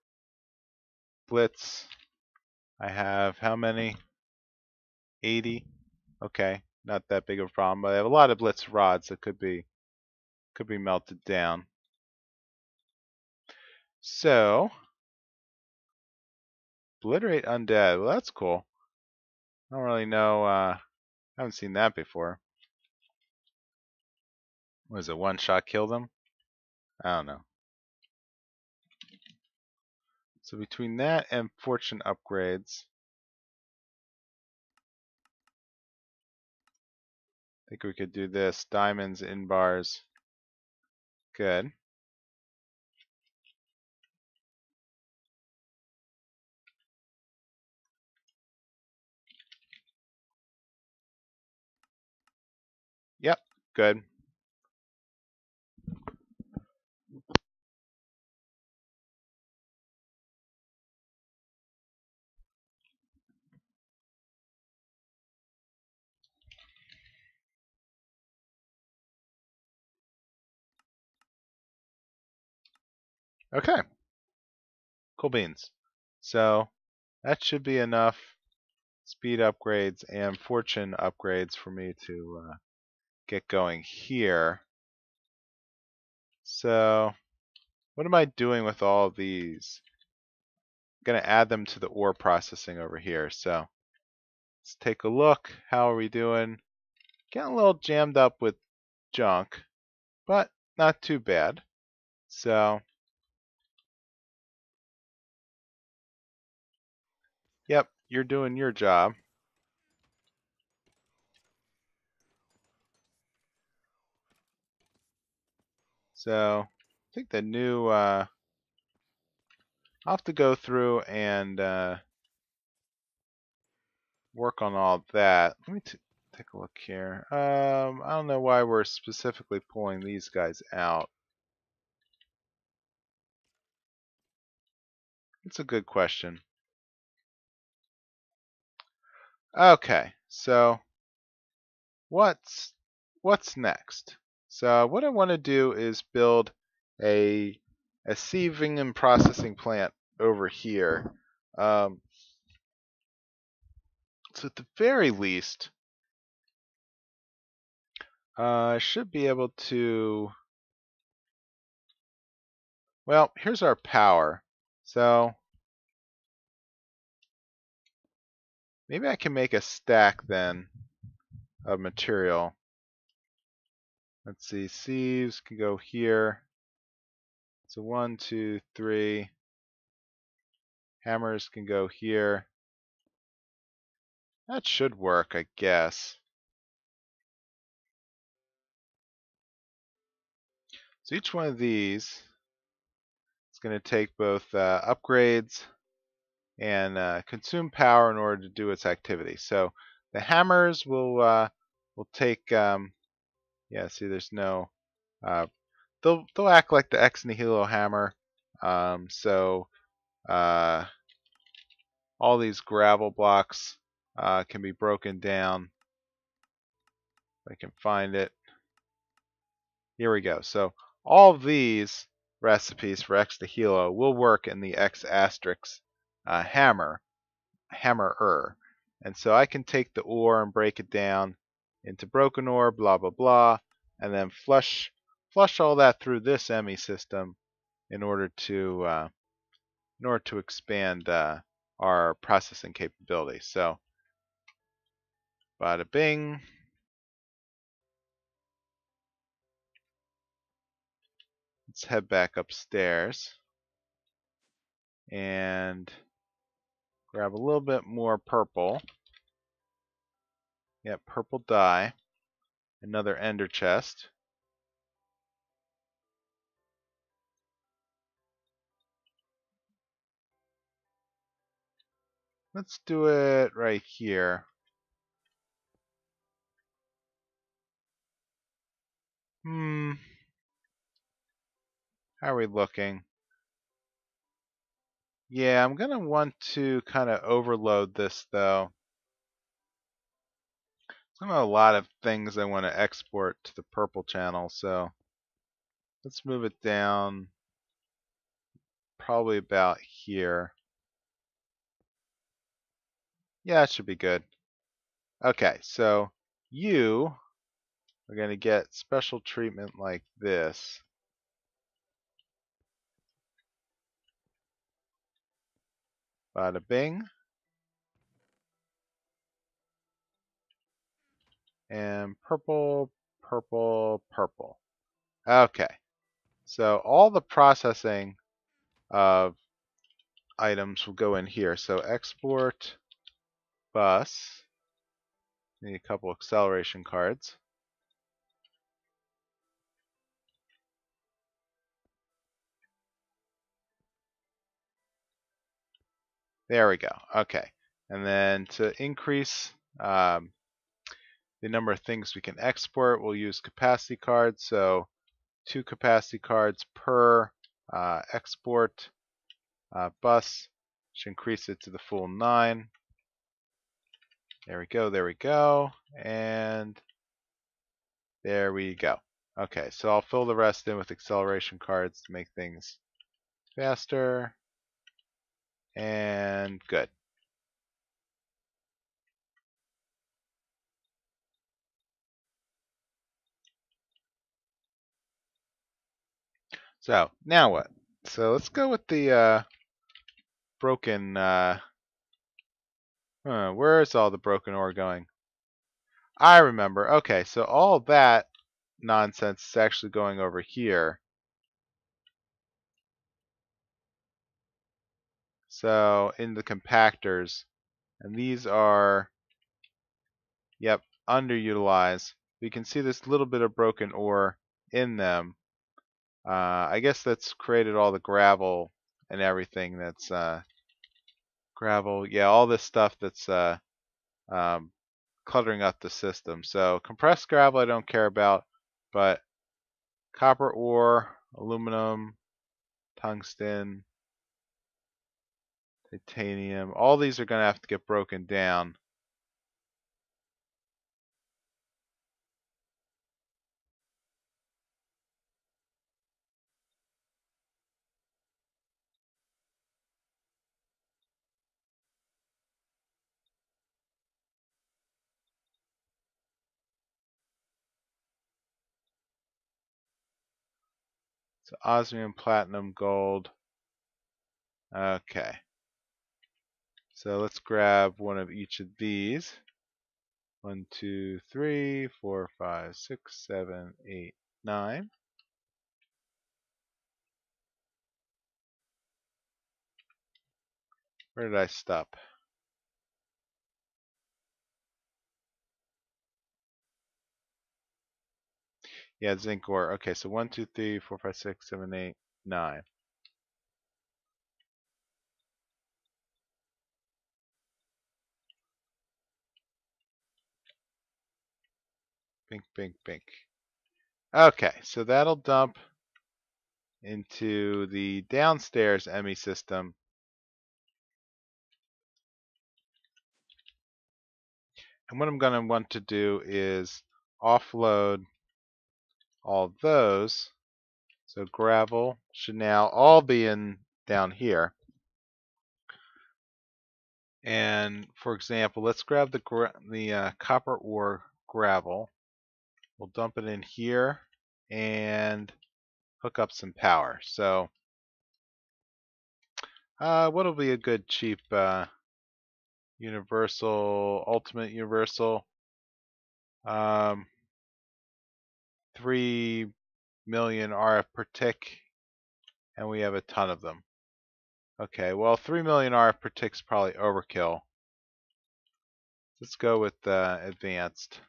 Blitz. I have how many? 80. Okay, not that big of a problem, but I have a lot of blitz rods that could be melted down. So, obliterate undead. Well, that's cool. I don't really know. I haven't seen that before. Was it one shot kill them? I don't know. So between that and fortune upgrades, I think we could do this. Diamonds in bars. Good. Yep, good. Okay, cool beans. So that should be enough speed upgrades and fortune upgrades for me to get going here. So what am I doing with all of these? I'm going to add them to the ore processing over here. So let's take a look. How are we doing? Getting a little jammed up with junk, but not too bad. So, yep, you're doing your job. So, I think the new, I'll have to go through and work on all that. Let me take a look here. I don't know why we're specifically pulling these guys out. It's a good question. Okay, so what's next? So what I want to do is build a sieving and processing plant over here. So at the very least, I should be able to. Well, here's our power. So maybe I can make a stack then of material. Let's see, sieves can go here. So 1, 2, 3. Hammers can go here. That should work, I guess. So each one of these is going to take both upgrades and consume power in order to do its activity. So the hammers will take. Yeah, see, there's no. They'll act like the ex nihilo hammer. So all these gravel blocks can be broken down. If I can find it. Here we go. So all of these recipes for ex nihilo will work in the X asterisk hammer. Hammerer. And so I can take the ore and break it down into broken ore, blah, blah, blah, and then flush all that through this ME system in order to expand our processing capability. So Bada bing. Let's head back upstairs and grab a little bit more purple. Yep, purple dye. Another ender chest. Let's do it right here. How are we looking? Yeah, I'm going to want to kind of overload this though. I've got a lot of things I want to export to the purple channel, so let's move it down probably about here. Yeah, it should be good. Okay, so you are going to get special treatment like this. Bada bing. And purple, purple, purple. Okay, so all the processing of items will go in here. So export bus. Need a couple acceleration cards. There we go. Okay. And then to increase the number of things we can export, we'll use capacity cards. So 2 capacity cards per export bus. Should increase it to the full 9. There we go, there we go. And there we go. Okay, so I'll fill the rest in with acceleration cards to make things faster. And good. So now what? So let's go with the broken. Where is all the broken ore going? I remember. Okay, so all that nonsense is actually going over here. So in the compactors, and these are, yep, underutilized. You can see this little bit of broken ore in them. I guess that's created all the gravel and everything that's gravel. Yeah, all this stuff that's um, cluttering up the system. So compressed gravel I don't care about, but copper ore, aluminum, tungsten, titanium, all these are going to have to get broken down. So osmium, platinum, gold. Okay. So let's grab one of each of these. 1, 2, 3, 4, 5, 6, 7, 8, 9. Where did I stop? Yeah, zinc ore. Okay, so 1, 2, 3, 4, 5, 6, 7, 8, 9. Bink, bink, bink. Okay, so that'll dump into the downstairs ME system. And what I'm going to want to do is offload all of those. So gravel should now all be in down here. And for example, let's grab the copper ore gravel. We'll dump it in here and hook up some power. So what'll be a good cheap universal, ultimate universal? Um, 3 million RF per tick, and we have a ton of them. Okay, well, 3 million RF per tick is probably overkill. Let's go with advanced.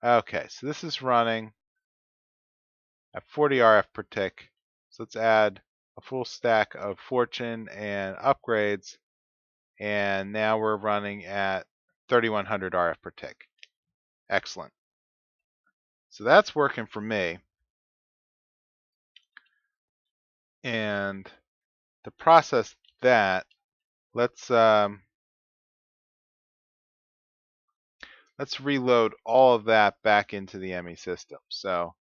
Okay, so this is running at 40 RF per tick. So let's add a full stack of fortune and upgrades, and now we're running at 3100 RF per tick. Excellent. So that's working for me. And to process that, let's reload all of that back into the ME system. So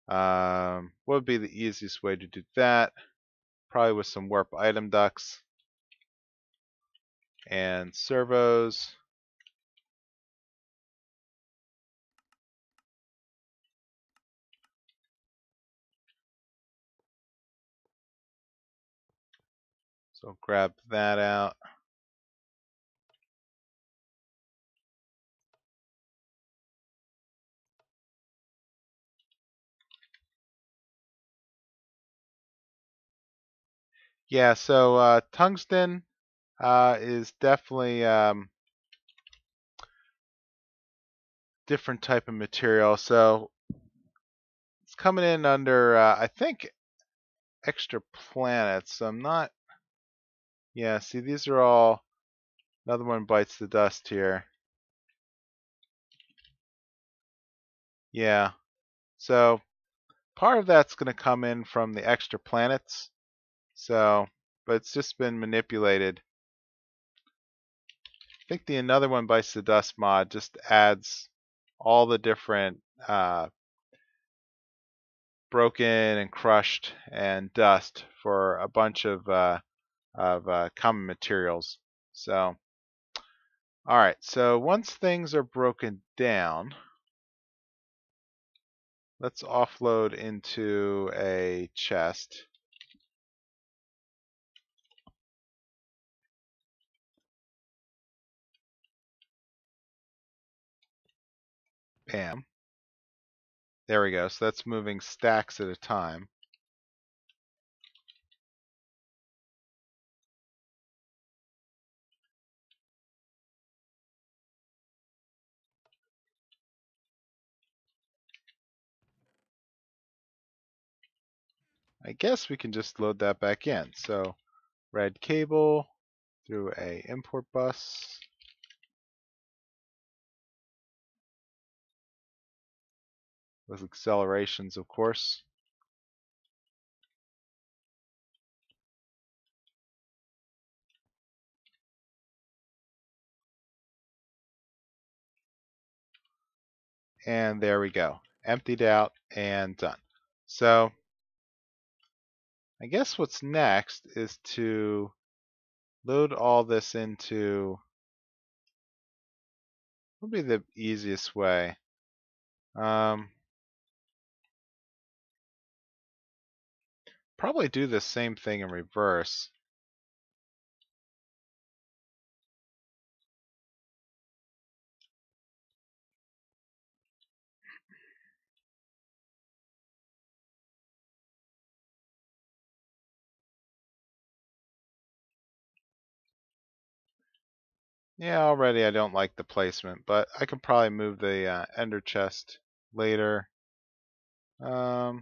what would be the easiest way to do that? Probably with some warp item ducts and servos. So grab that out. Yeah, so tungsten is definitely different type of material. So it's coming in under, I think, extra planets. So I'm not, yeah, see, these are all, another one bites the dust here. Yeah, so part of that's going to come in from the extra planets. So, but it's just been manipulated. I think the another one bites the dust mod just adds all the different broken and crushed and dust for a bunch of common materials. So, all right. So once things are broken down, let's offload into a chest. Bam. There we go. So that's moving stacks at a time. I guess we can just load that back in. So red cable through a import bus. With accelerations, of course. And there we go. Emptied out and done. So I guess what's next is to load all this into, what would be the easiest way? Probably do the same thing in reverse. Yeah, already I don't like the placement, but I can probably move the ender chest later. Yeah,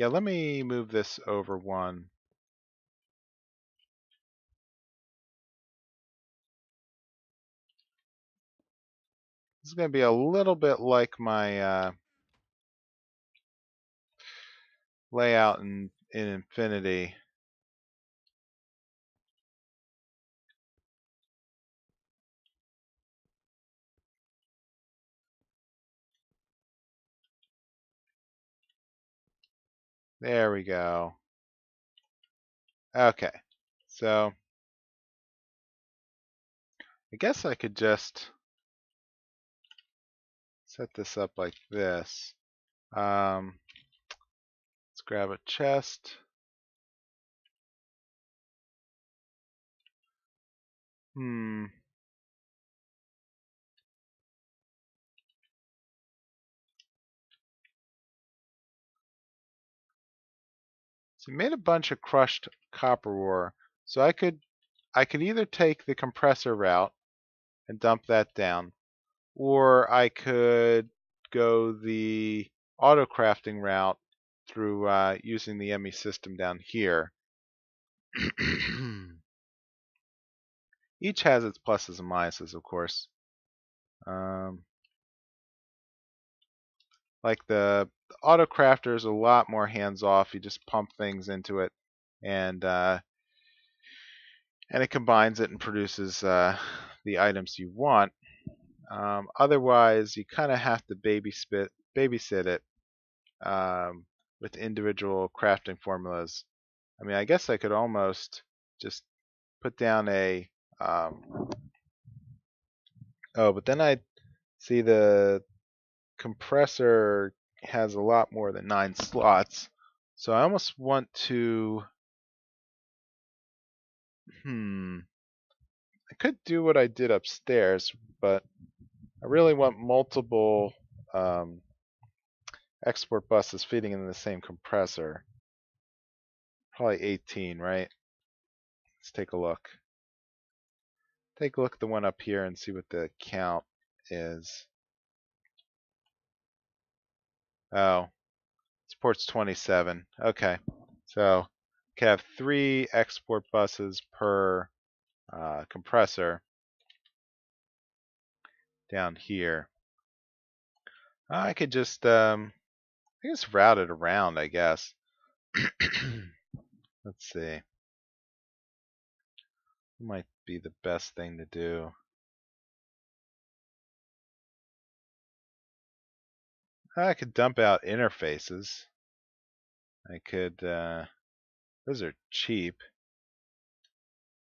let me move this over one. This is going to be a little bit like my layout in Infinity. There we go. Okay, so I guess I could just set this up like this. Let's grab a chest. Hmm. So I made a bunch of crushed copper ore. So I could either take the compressor route and dump that down, or I could go the auto crafting route through using the ME system down here. Each has its pluses and minuses, of course. Um, like the auto crafter is a lot more hands off. You just pump things into it, and and it combines it and produces the items you want. Otherwise, you kind of have to babysit it with individual crafting formulas. I mean, I guess I could almost just put down a oh, but then I see the compressor has a lot more than 9 slots. So I almost want to, I could do what I did upstairs, but I really want multiple um, export buses feeding into the same compressor. Probably 18, right? Let's take a look. Take a look at the one up here and see what the count is. Oh, supports 27. Okay, so can have 3 export buses per compressor down here. I could just, I guess, route it around, I guess. Let's see. What might be the best thing to do? I could dump out interfaces. I could, those are cheap.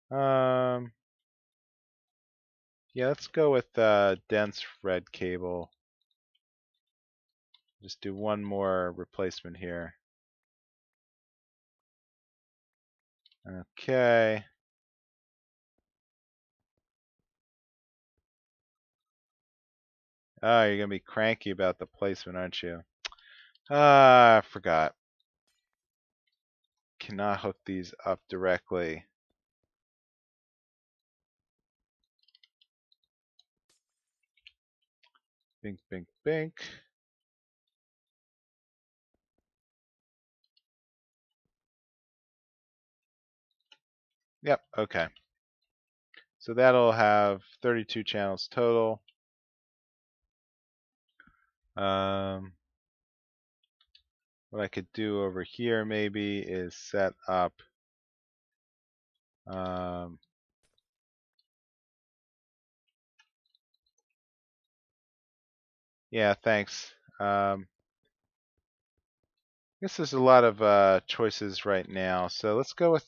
Um, yeah, let's go with dense red cable. Just do one more replacement here. Okay. Oh, you're gonna be cranky about the placement, aren't you? Ah, I forgot. Cannot hook these up directly. Bink, bink, bink. Yep, okay. So that'll have 32 channels total. What I could do over here maybe is set up yeah, thanks. I guess there's a lot of choices right now. So let's go with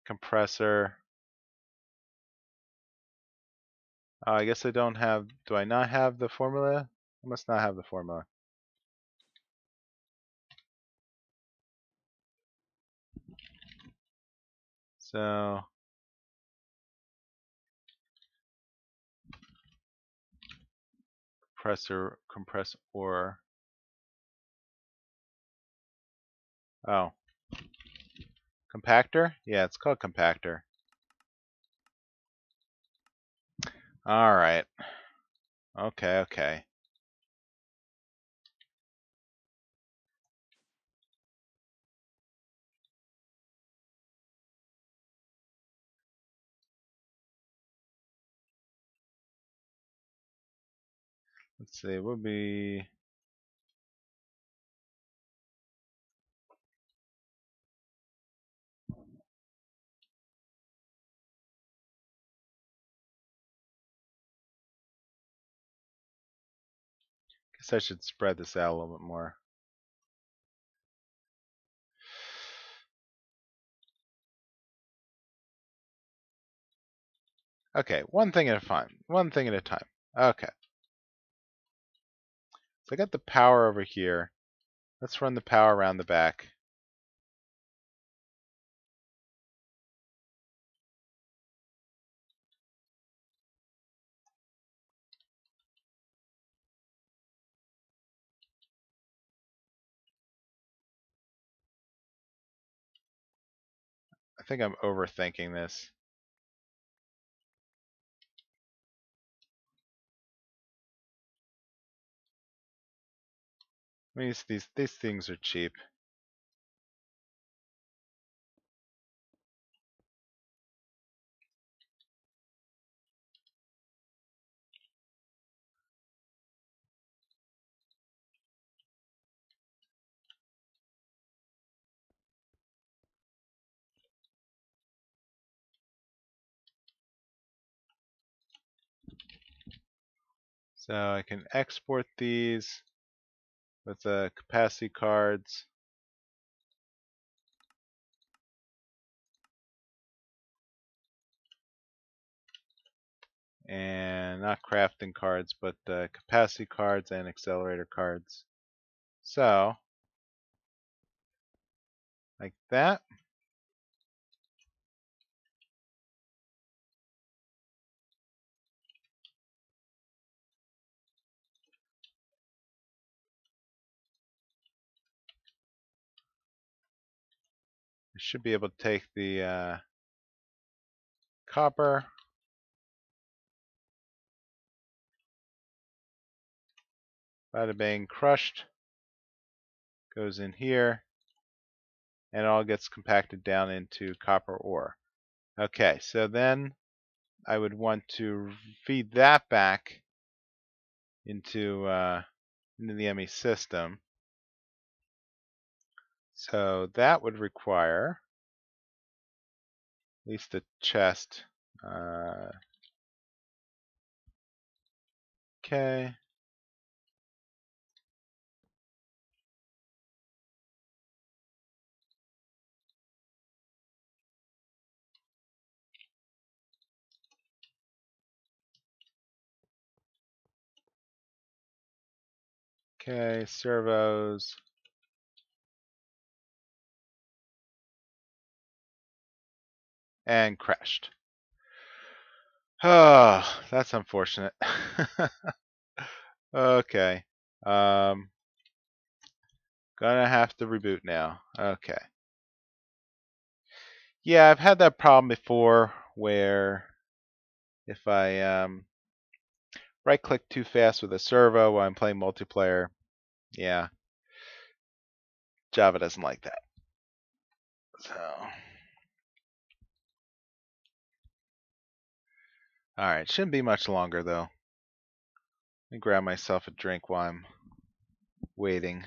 compressor. I guess I don't have, do I not have the formula? I must not have the formula. So compress ore. Oh, compactor? Yeah, it's called compactor. All right. Okay, okay. Let's see. It would be guess I should spread this out a little bit more. Okay, one thing at a time. One thing at a time. Okay. So I got the power over here. Let's run the power around the back. think I'm overthinking this. I mean, these things are cheap. So I can export these with the capacity cards. And not crafting cards, but capacity cards and accelerator cards. So, like that. I should be able to take the copper, bada bang, crushed, goes in here, and it all gets compacted down into copper ore. Okay, so then I would want to feed that back into the ME system. So that would require at least a chest. Okay. Okay, servos. And crashed. Oh, that's unfortunate. Okay. Um, Gonna have to reboot now. Okay. Yeah, I've had that problem before where if I right click too fast with a servo while I'm playing multiplayer, yeah, Java doesn't like that. So, alright, shouldn't be much longer though. Let me grab myself a drink while I'm waiting.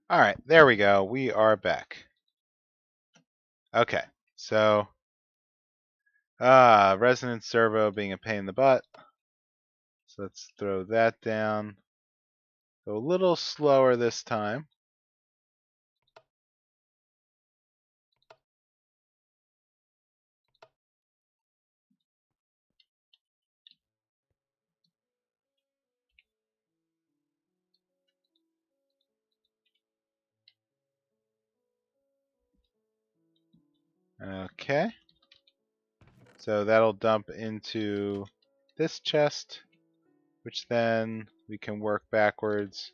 Alright, there we go. We are back. Okay, so resonance servo being a pain in the butt. So let's throw that down. Go a little slower this time. Okay. So that'll dump into this chest, which then we can work backwards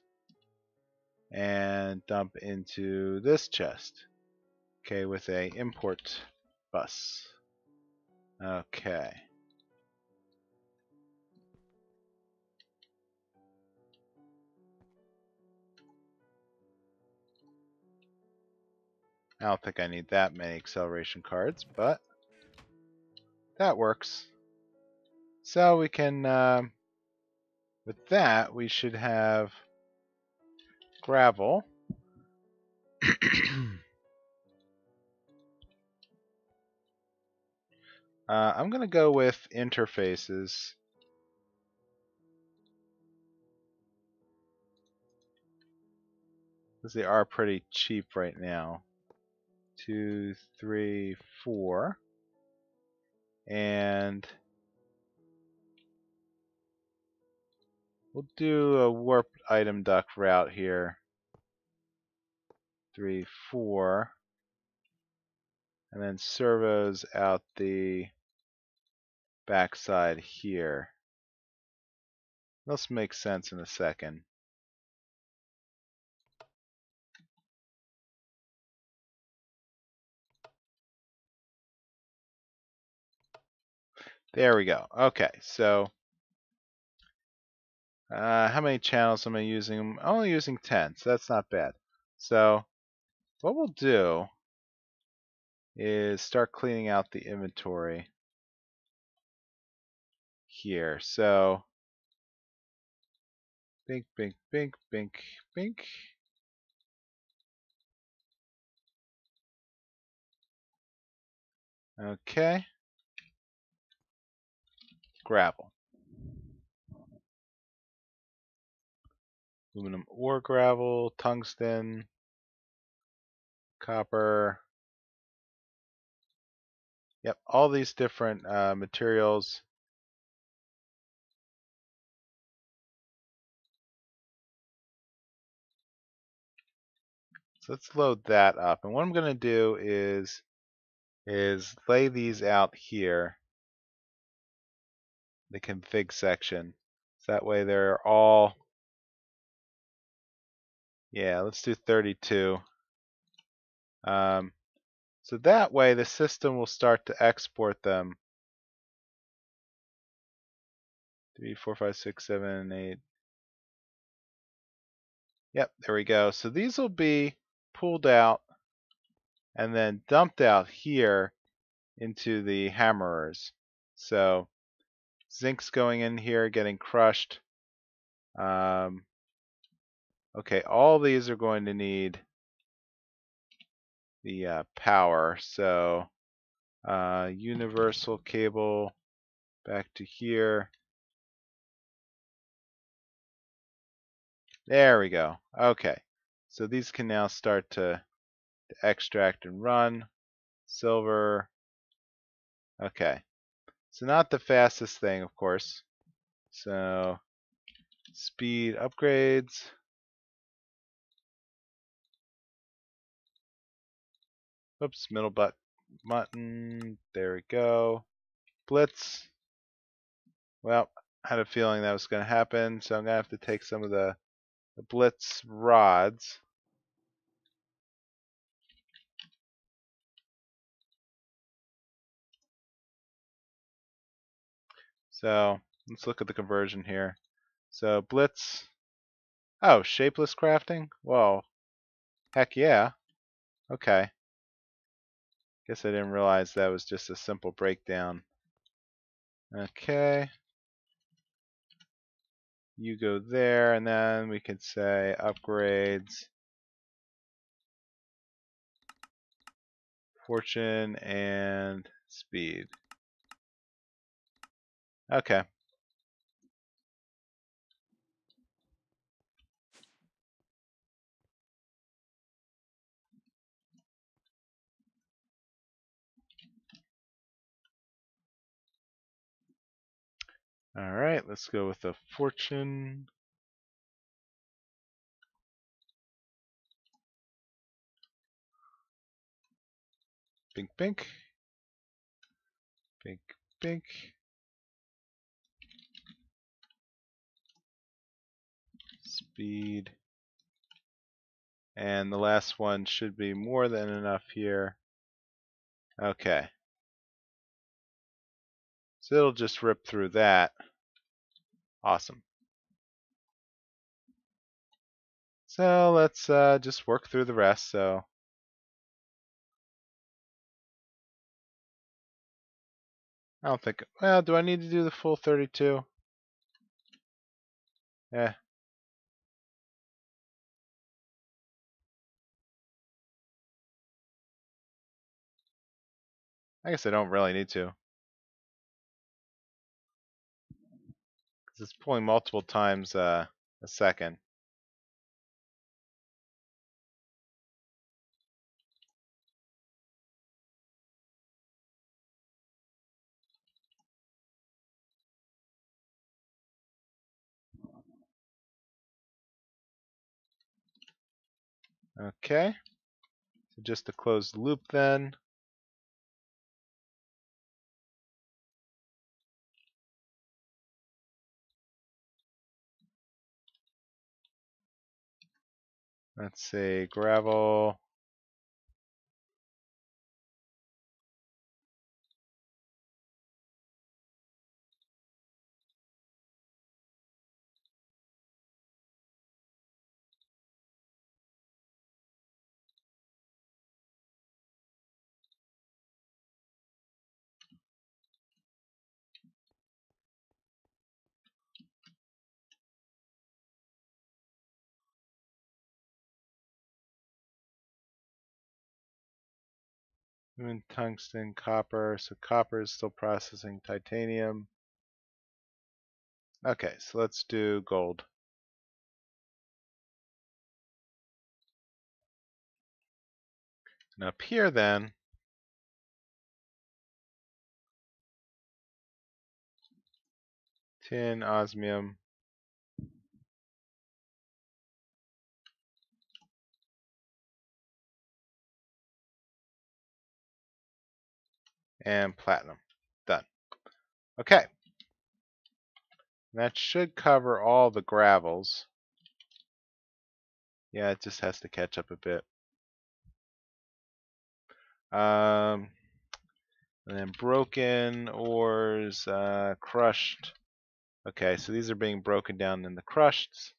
and dump into this chest. Okay, with a import bus. Okay. I don't think I need that many acceleration cards, but that works. So we can, with that, we should have gravel. I'm going to go with interfaces, because they are pretty cheap right now. 2, 3, 4. And we'll do a warp item duct route here. 3, 4. And then servos out the backside here. This makes sense in a second. There we go. Okay, so how many channels am I using? I'm only using 10, so that's not bad. So what we'll do is start cleaning out the inventory here. So bink, bink, bink, bink, bink. Okay. Gravel. Aluminum ore gravel, tungsten, copper. Yep, all these different materials. So let's load that up. And what I'm going to do is lay these out here, the config section. So that way they're all, yeah, let's do 32. So that way the system will start to export them. 3, 4, 5, 6, 7, 8. Yep, there we go. So these will be pulled out and then dumped out here into the hammerers. So zinc's going in here, getting crushed. Okay, all these are going to need the power. So universal cable back to here. There we go. Okay, so these can now start to extract and run. Silver. Okay, so not the fastest thing, of course. So speed upgrades. Oops, middle button. There we go. Blitz. Well, I had a feeling that was going to happen, so I'm going to have to take some of the blitz rods. So let's look at the conversion here. So blitz. Oh, shapeless crafting? Well, heck yeah. Okay. Guess I didn't realize that was just a simple breakdown. Okay. You go there, and then we could say upgrades, fortune, and speed. Okay. All right, let's go with the fortune. Bink, bink. Bink, bink. Speed. And the last one should be more than enough here. Okay. So it'll just rip through that. Awesome. So let's just work through the rest. So I don't think, well, do I need to do the full 32? Eh, I guess I don't really need to, because it's pulling multiple times a second. Okay, so just to close the loop then. Let's say gravel. And tungsten, copper. So copper is still processing titanium. Okay, so let's do gold. And up here then, tin, osmium, and platinum. Done. Okay. That should cover all the gravels. Yeah, it just has to catch up a bit. And then broken ores, crushed. Okay, so these are being broken down in the crushed.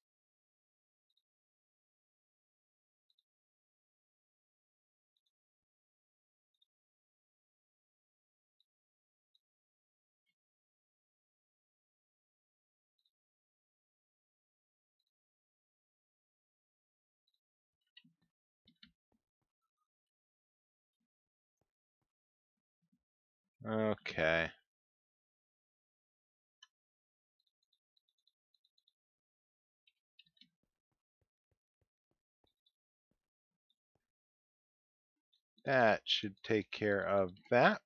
Okay. That should take care of that.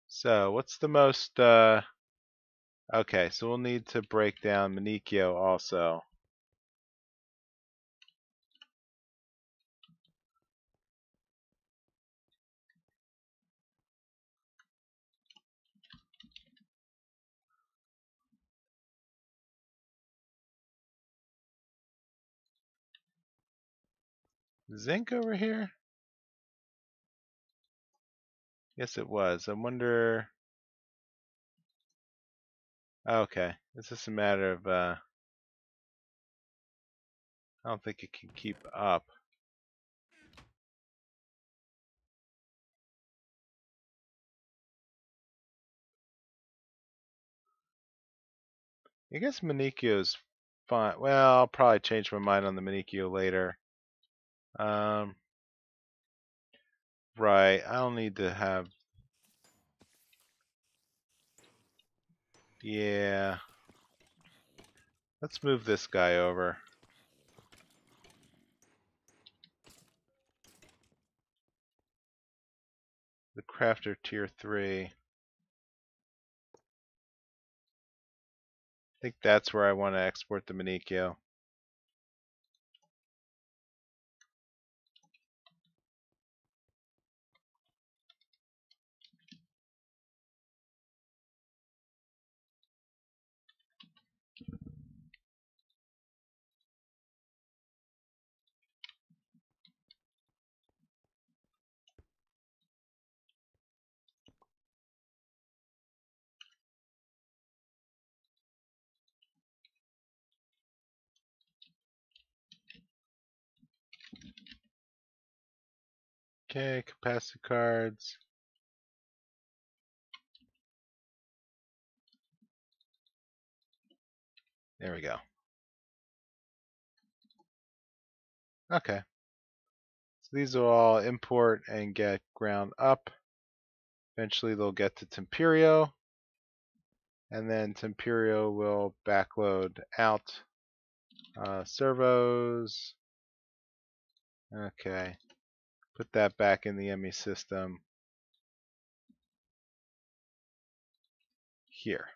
So what's the most, okay, so we'll need to break down Manicchio also. Zinc over here? Yes, it was. I wonder. Okay, it's just a matter of, I don't think it can keep up. I guess Manicchio's fine. Well, I'll probably change my mind on the Manicchio later. Um, right, I don't need to have. Yeah. Let's move this guy over. The crafter tier 3. I think that's where I want to export the Manicchio. Okay, capacity cards. There we go. Okay. So these will all import and get ground up. Eventually they'll get to Temperio. And then Temperio will backload out servos. Okay. Put that back in the ME system here.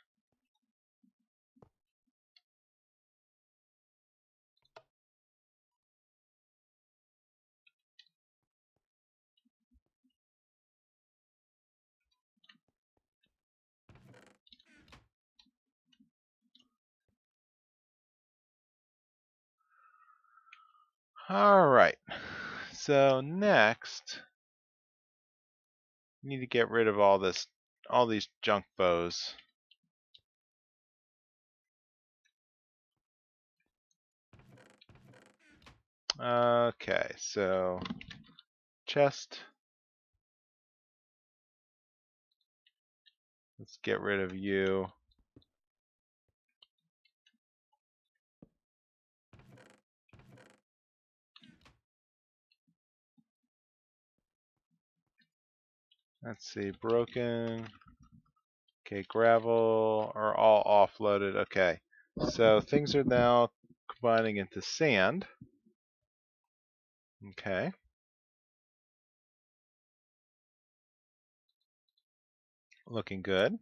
All right. So next, we need to get rid of all these junk bows. Okay, so chest. Let's get rid of you. Let's see, broken. Okay, gravel are all offloaded. Okay, so things are now combining into sand. Okay. Looking good.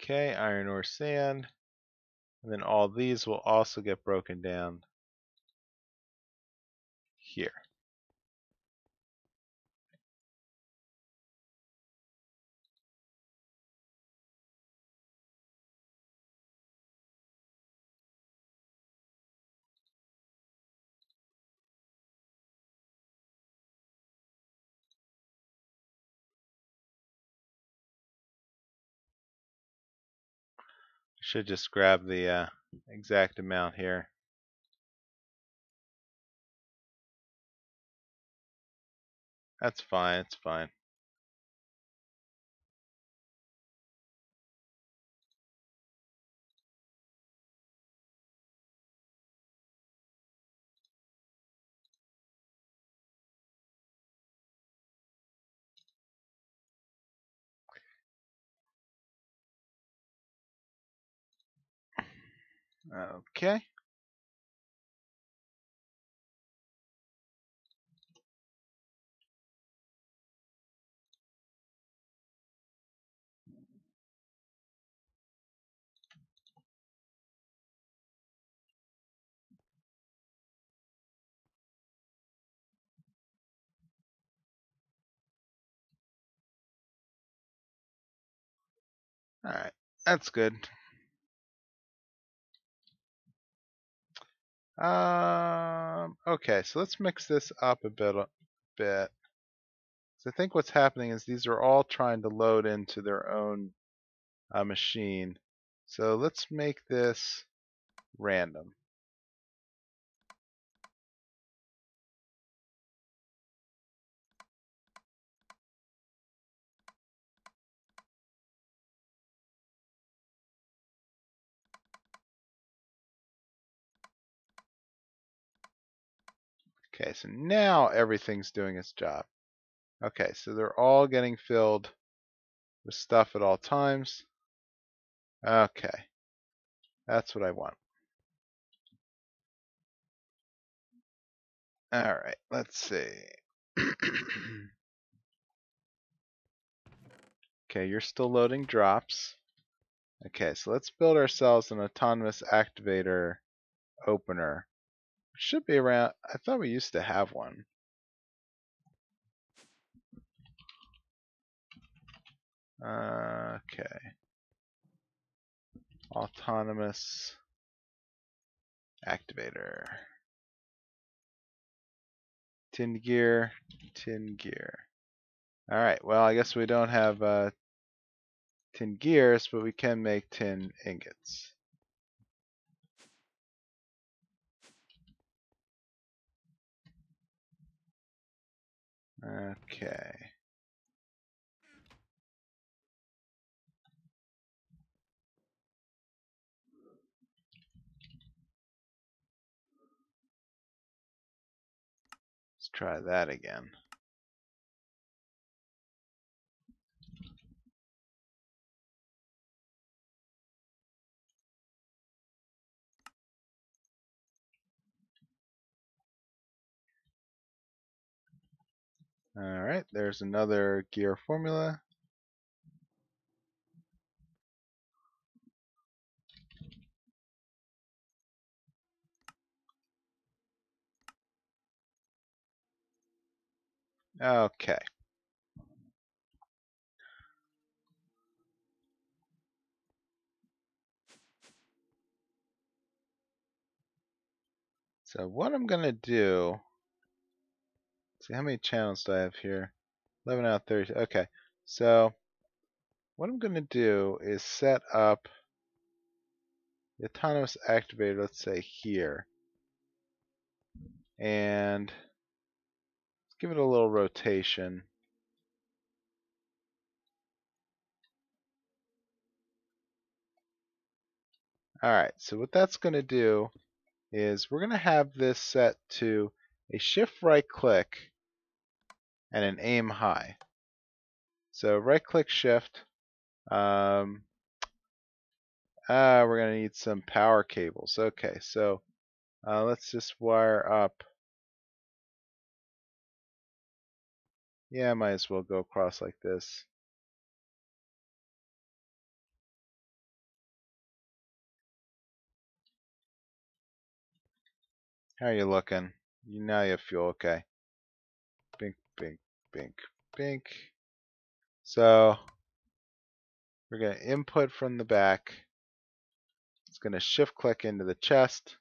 Okay, iron ore sand. And then all these will also get broken down here. Should just grab the exact amount here. That's fine, it's fine. Okay. Alright, that's good. Okay, so let's mix this up a bit. So I think what's happening is these are all trying to load into their own machine. So let's make this random. Okay, so now everything's doing its job. Okay, so they're all getting filled with stuff at all times. Okay, that's what I want. Alright, let's see. Okay, you're still loading drops. Okay, so let's build ourselves an autonomous activator opener. It should be around, I thought we used to have one. Okay. Autonomous activator. Tin gear, tin gear. All right, well, I guess we don't have tin gears, but we can make tin ingots. Okay. Let's try that again. All right, there's another gear formula. Okay. So what I'm gonna do, see how many channels do I have here? 11 out of 30. Okay. So what I'm gonna do is set up the autonomous activator, let's say here, and give it a little rotation. All right. So what that's gonna do is we're gonna have this set to a shift right click and an aim high. So right click shift. Um, we're gonna need some power cables. Okay, so let's just wire up. Yeah, might as well go across like this. How are you looking? Now you feel okay. Bink, bink, bink, bink. So we're gonna input from the back. It's gonna shift click into the chest.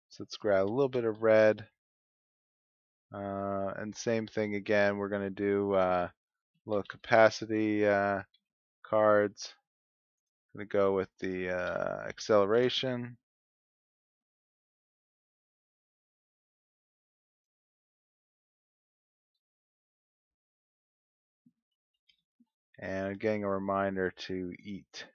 So let's grab a little bit of red. And same thing again. We're gonna do little capacity cards. Gonna go with the acceleration. And getting a reminder to eat.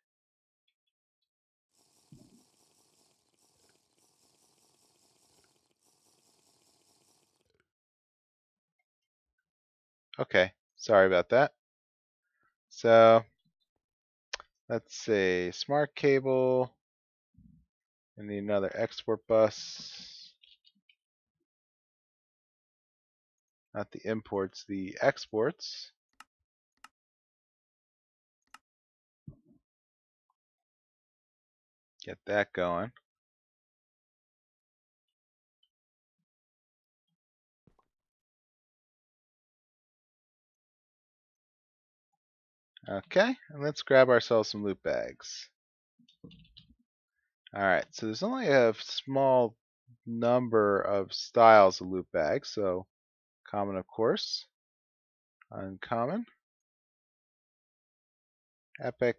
Okay, sorry about that. So let's see, smart cable. I need another export bus. Not the imports, the exports. Get that going. Okay, and let's grab ourselves some loot bags. Alright, so there's only a small number of styles of loot bags. So common, of course, uncommon, epic,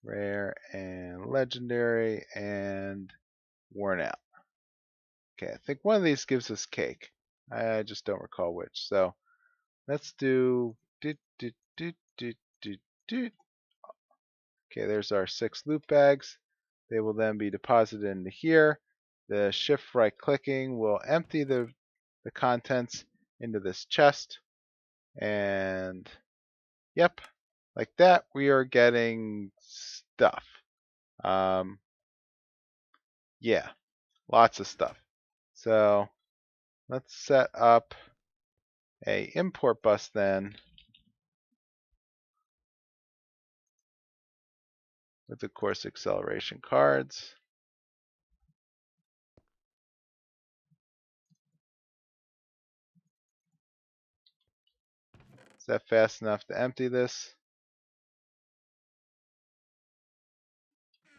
rare, and legendary, and worn out. Okay, I think one of these gives us cake. I just don't recall which. So let's do. Okay, there's our 6 loot bags. They will then be deposited into here. The shift right clicking will empty the contents into this chest. And yep, like that, we are getting stuff. Yeah, lots of stuff. So let's set up a import bus then with the course acceleration cards. Is that fast enough to empty this?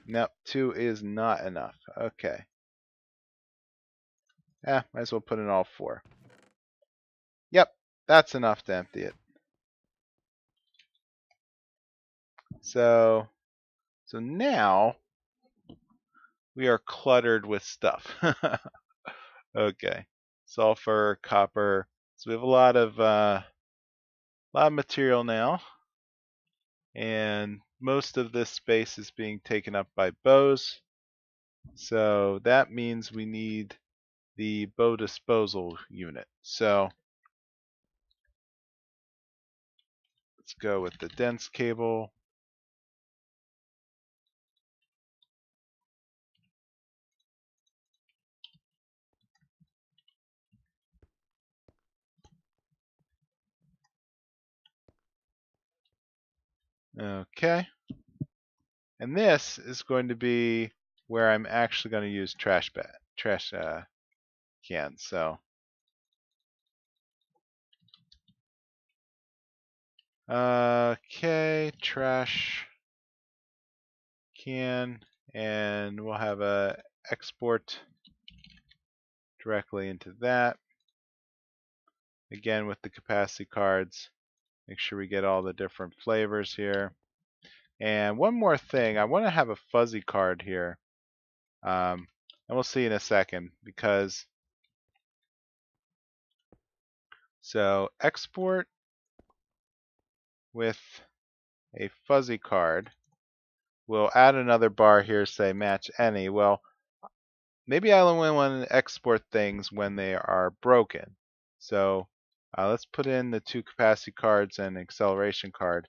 Nope, 2 is not enough. Okay. Might as well put in all 4. Yep, that's enough to empty it. So now we are cluttered with stuff. Okay, sulfur, copper. So we have a lot of material now, and most of this space is being taken up by bows. So that means we need the bow disposal unit. So let's go with the dense cable. Okay. And this is going to be where I'm actually going to use trash cans. So okay, trash can, and we'll have a export directly into that. Again with the capacity cards, make sure we get all the different flavors here. And one more thing, I want to have a fuzzy card here, and we'll see in a second, because so export with a fuzzy card. We'll add another bar here, say match any. Well, maybe I only want to export things when they are broken. So let's put in the 2 capacity cards and acceleration card.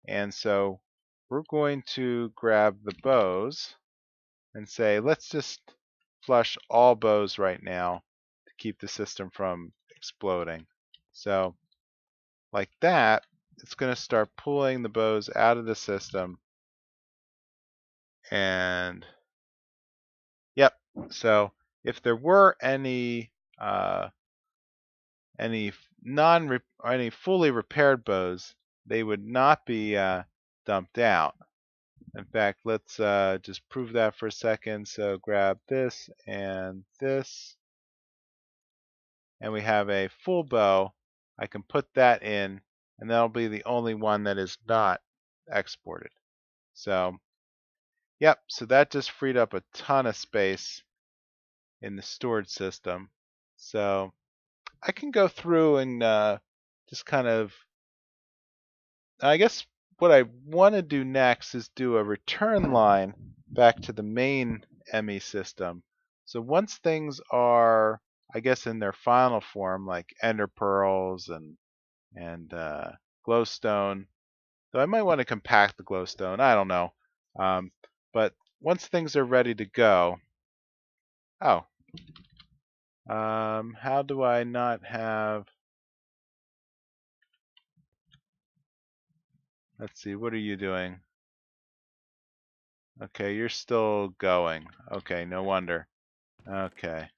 And so we're going to grab the bows and say, let's just flush all bows right now to keep the system from exploding. So like that, it's going to start pulling the bows out of the system. And yep, so if there were any any fully repaired bows, they would not be dumped out. In fact, let's just prove that for a second. So grab this, and we have a full bow. I can put that in, and that'll be the only one that is not exported. So yep, so that just freed up a ton of space in the storage system. So I can go through and just kind of, I guess what I want to do next is do a return line back to the main ME system. So once things are, I guess, in their final form, like ender pearls and glowstone, though I might want to compact the glowstone, I don't know. But once things are ready to go, oh, how do I not have? Let's see, what are you doing? Okay, you're still going. Okay, no wonder. Okay.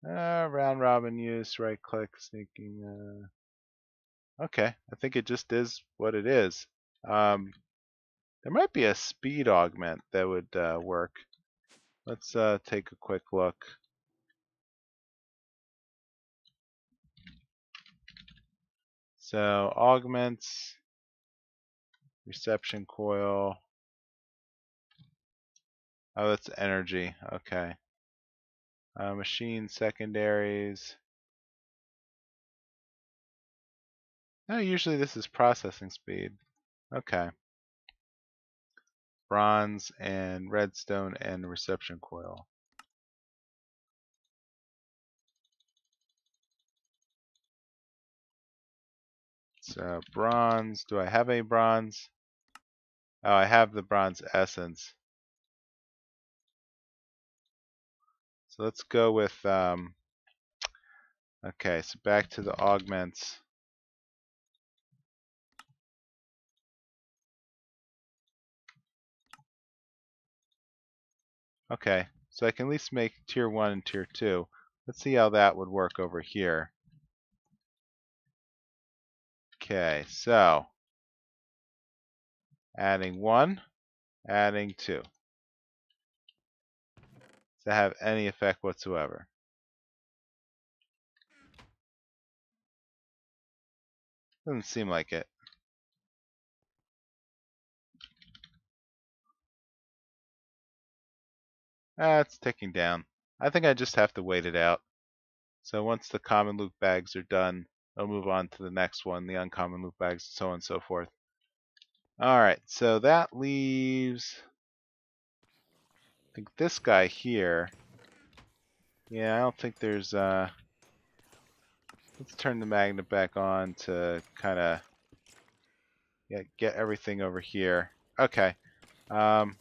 Round robin use, right click, sneaking. Okay, I think it just is what it is. There might be a speed augment that would work. Let's take a quick look. So augments, reception coil. Oh, that's energy. Okay. Machine secondaries. No, usually this is processing speed. Okay. Bronze and redstone and reception coil. So bronze. Do I have any bronze? Oh, I have the bronze essence. So let's go with, okay, so back to the augments. Okay, so I can at least make tier 1 and tier 2. Let's see how that would work over here. Okay, so adding 1, adding 2. to have any effect whatsoever. Doesn't seem like it. Ah, it's ticking down. I think I just have to wait it out. So once the common loot bags are done, I'll move on to the next one, the uncommon loot bags, so on and so forth. Alright, so that leaves, I think, this guy here. Yeah, I don't think there's, let's turn the magnet back on to kind of get everything over here. Okay. Um,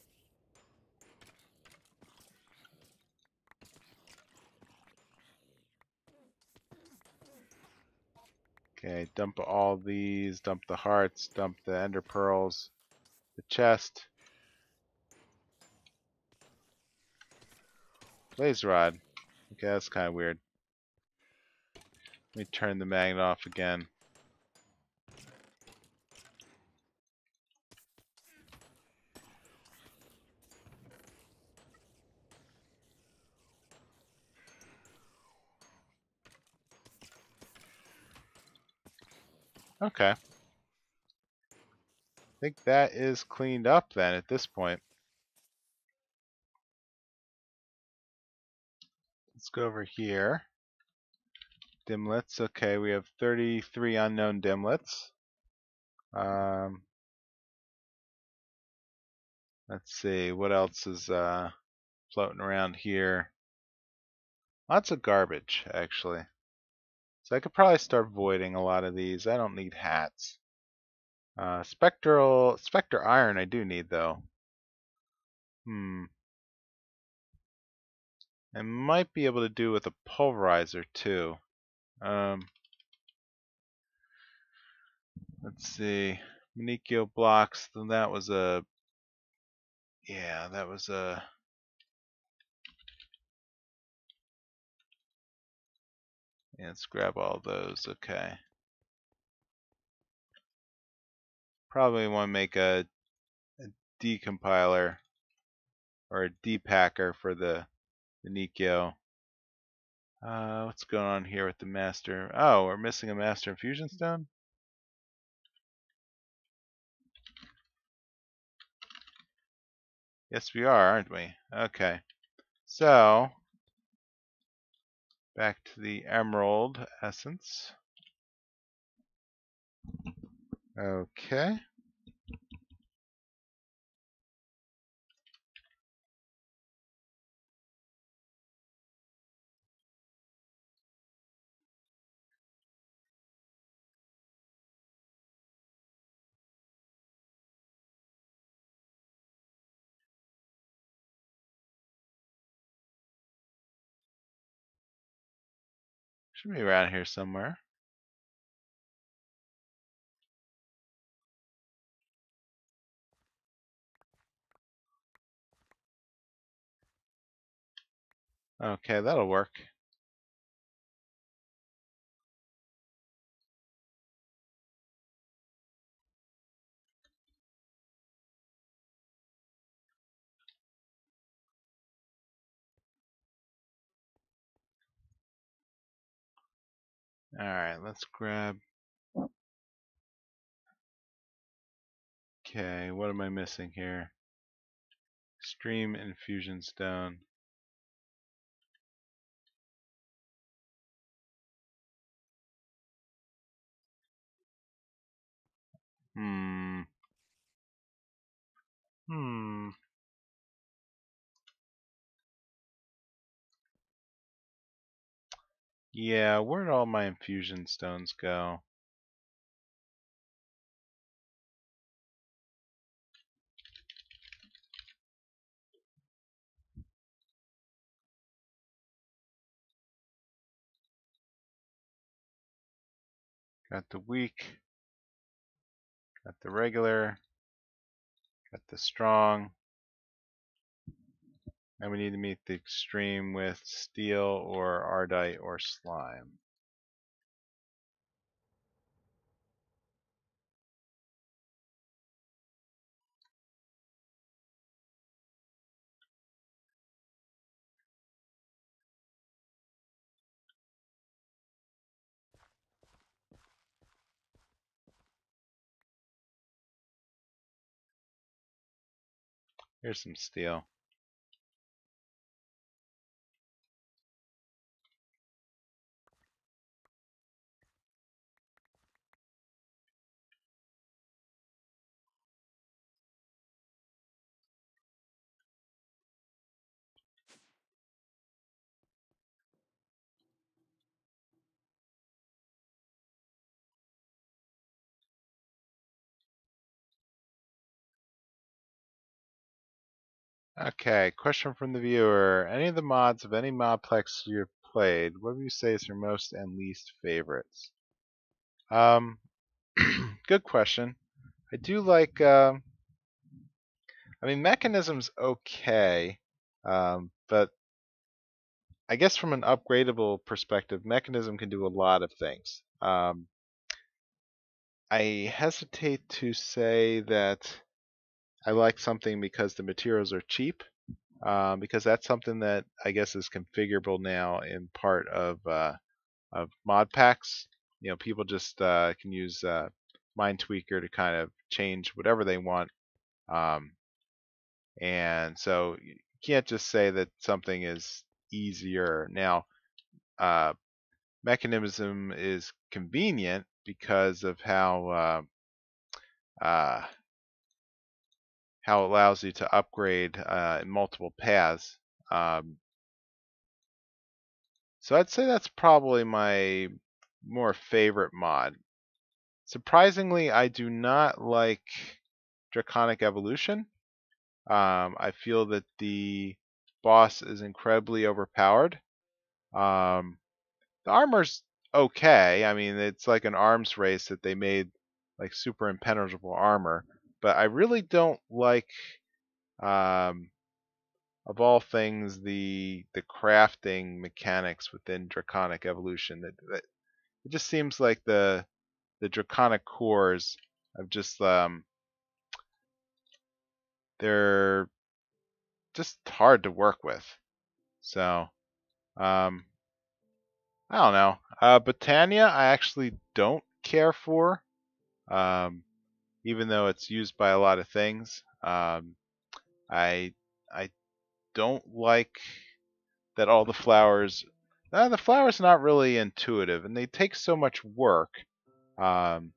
okay, dump all these, dump the hearts, dump the ender pearls, the chest, blaze rod. Okay, that's kind of weird. Let me turn the magnet off again. Okay. I think that is cleaned up then at this point. Let's go over here. Dimlets. Okay, we have 33 unknown dimlets. Um, let's see, what else is floating around here? Lots of garbage, actually. So I could probably start voiding a lot of these. I don't need hats. Spectre iron I do need though. I might be able to do with a pulverizer too. Um, let's see. Manicchio blocks, then that was a, yeah, that was a, yeah, let's grab all those, okay. Probably want to make a decompiler or a depacker for the Manicchio. What's going on here with the master? Oh, we're missing a master infusion stone? Yes, we are, aren't we? Okay. So, back to the emerald essence. Okay. Should be around here somewhere. Okay, that'll work. Alright, let's grab. Okay, what am I missing here? Stream infusion stone. Hmm. Hmm. Yeah, where'd all my infusion stones go? Got the weak, got the regular, got the strong, and we need to meet the extreme with steel or ardite or slime. Here's some steel. Okay, question from the viewer. Any of the mods of any modplex you've played, what would you say is your most and least favorites? Um, good question. I do like, I mean, Mechanism's okay, but I guess from an upgradable perspective, Mechanism can do a lot of things. I hesitate to say that I like something because the materials are cheap, because that's something that I guess is configurable now in part of mod packs. You know, people just can use Mindtweaker to kind of change whatever they want, um, and so you can't just say that something is easier. Now, uh, Mechanism is convenient because of uh, how it allows you to upgrade in multiple paths. Um, so I'd say that's probably my more favorite mod. Surprisingly, I do not like Draconic Evolution. I feel that the boss is incredibly overpowered. Um, the armor's okay. I mean, it's like an arms race that they made like super impenetrable armor. But I really don't like, um, of all things, the crafting mechanics within Draconic Evolution. It just seems like the Draconic cores have just they're just hard to work with. So I don't know. Botania I actually don't care for, um, even though it's used by a lot of things. I I don't like that all the flowers. The flowers not really intuitive, and they take so much work. Um,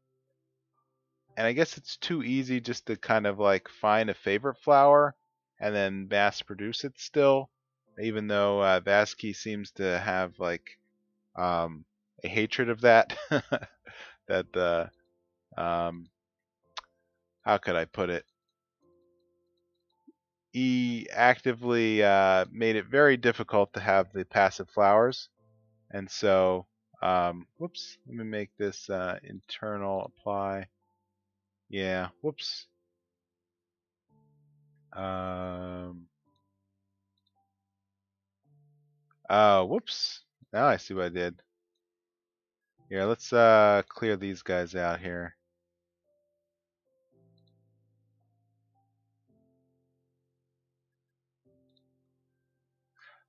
and I guess it's too easy just to kind of like find a favorite flower and then mass produce it still. Even though Vasky seems to have like um, a hatred of that. that how could I put it? He actively made it very difficult to have the passive flowers, and so whoops. Let me make this internal apply. Yeah. Whoops. Um, oh, whoops. Now I see what I did. Here, let's clear these guys out here.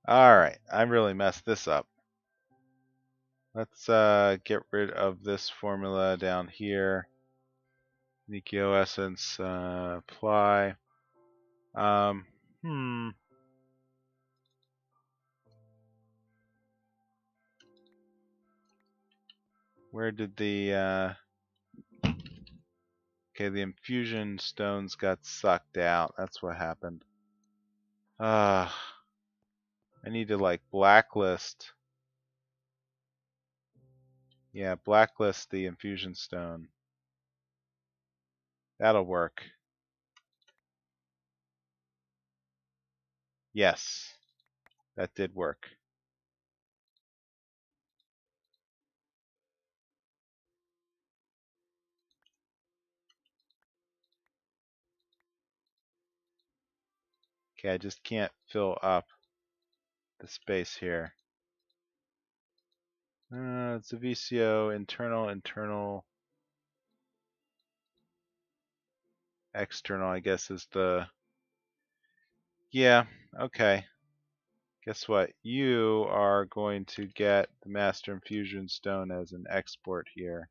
Alright, I really messed this up. Let's get rid of this formula down here. Nikio essence, apply. Um, hmm. Where did the okay, the infusion stones got sucked out. That's what happened. I need to like blacklist. Yeah, blacklist the infusion stone. That'll work. Yes, that did work. Okay, I just can't fill up the space here. It's a VCO, internal, external, I guess is the... Yeah, okay. Guess what? You are going to get the Master Infusion Stone as an export here.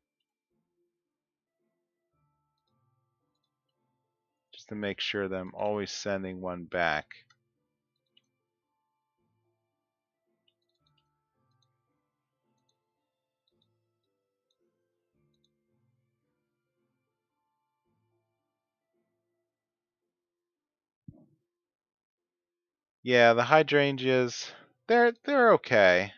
to make sure that I'm always sending one back. Yeah, the hydrangeas, they're okay.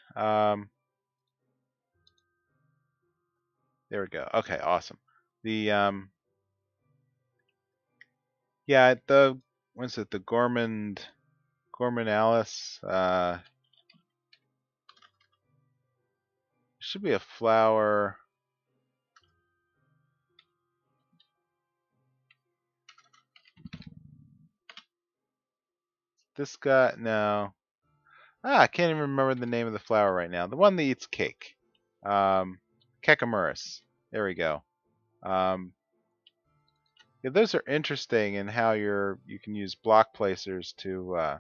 There we go. Okay, awesome. The yeah, the what's it? The Gormanalis. Should be a flower. This guy, no. I can't even remember the name of the flower right now. The one that eats cake. Um, Kekamuris. There we go. Um, yeah, those are interesting in how you can use block placers to.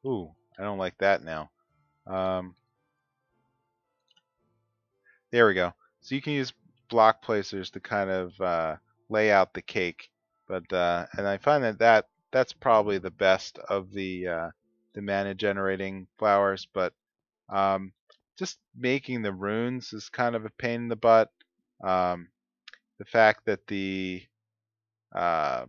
Ooh, I don't like that now. Um, there we go. So you can use block placers to kind of lay out the cake, but and I find that's probably the best of the mana generating flowers, but just making the runes is kind of a pain in the butt. The fact that uh,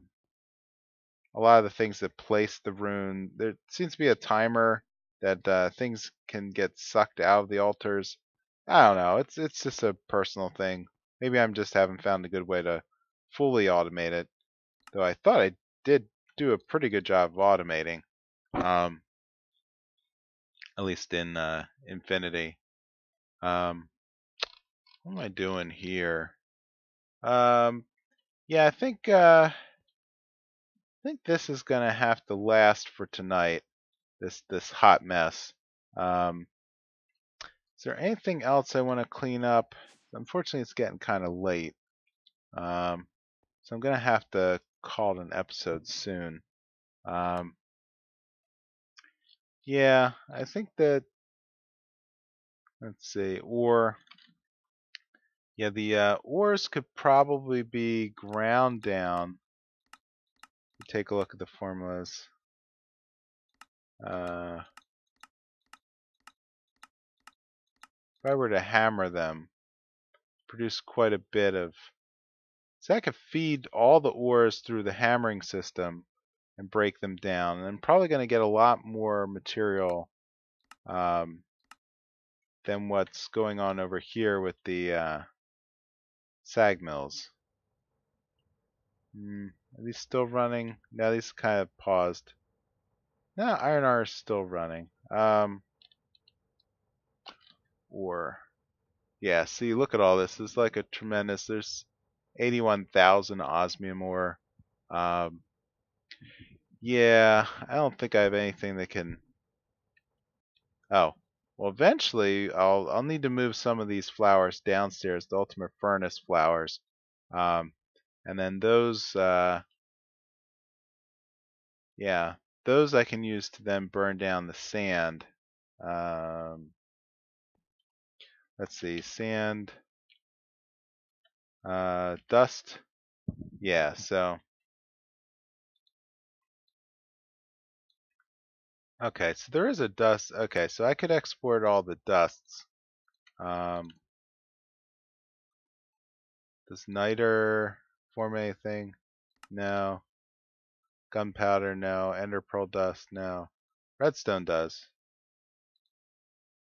a lot of the things that place the rune, there seems to be a timer that things can get sucked out of the altars. I don't know. It's just a personal thing. Maybe I'm just haven't found a good way to fully automate it. Though I thought I did do a pretty good job of automating. Um, at least in Infinity. Um, what am I doing here? Um, yeah, I think this is gonna have to last for tonight. This hot mess. Um, is there anything else I want to clean up? Unfortunately, it's getting kind of late. So I'm gonna have to call it an episode soon. Um, yeah, I think that let's see, ore. Yeah, the ores could probably be ground down. Take a look at the formulas. If I were to hammer them, produce quite a bit of. So I could feed all the ores through the hammering system and break them down. And I'm probably going to get a lot more material um, than what's going on over here with the sag mills. Are these still running? No, these kind of paused. No, iron ore is still running. Or yeah, see, look at all this. It's like a tremendous. There's 81,000 osmium ore. Um, yeah, I don't think I have anything that can. Oh, well, eventually I'll need to move some of these flowers downstairs, the ultimate furnace flowers, um, and then those, yeah, those I can use to then burn down the sand. Um, let's see, sand, dust. Yeah, so okay, so there is a dust. Okay, so I could export all the dusts. Um, does niter form anything? No. Gunpowder, no. Ender pearl dust, no. Redstone does.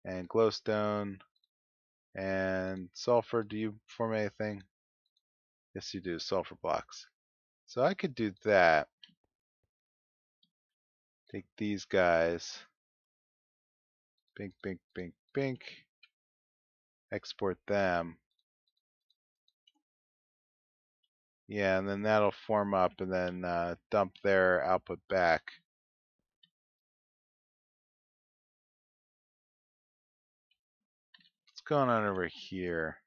And glowstone. And sulfur, do you form anything? Yes, you do. Sulfur blocks. So I could do that. Take these guys. Bink, bink, bink, bink. Export them. Yeah, and then that'll form up and then dump their output back. What's going on over here?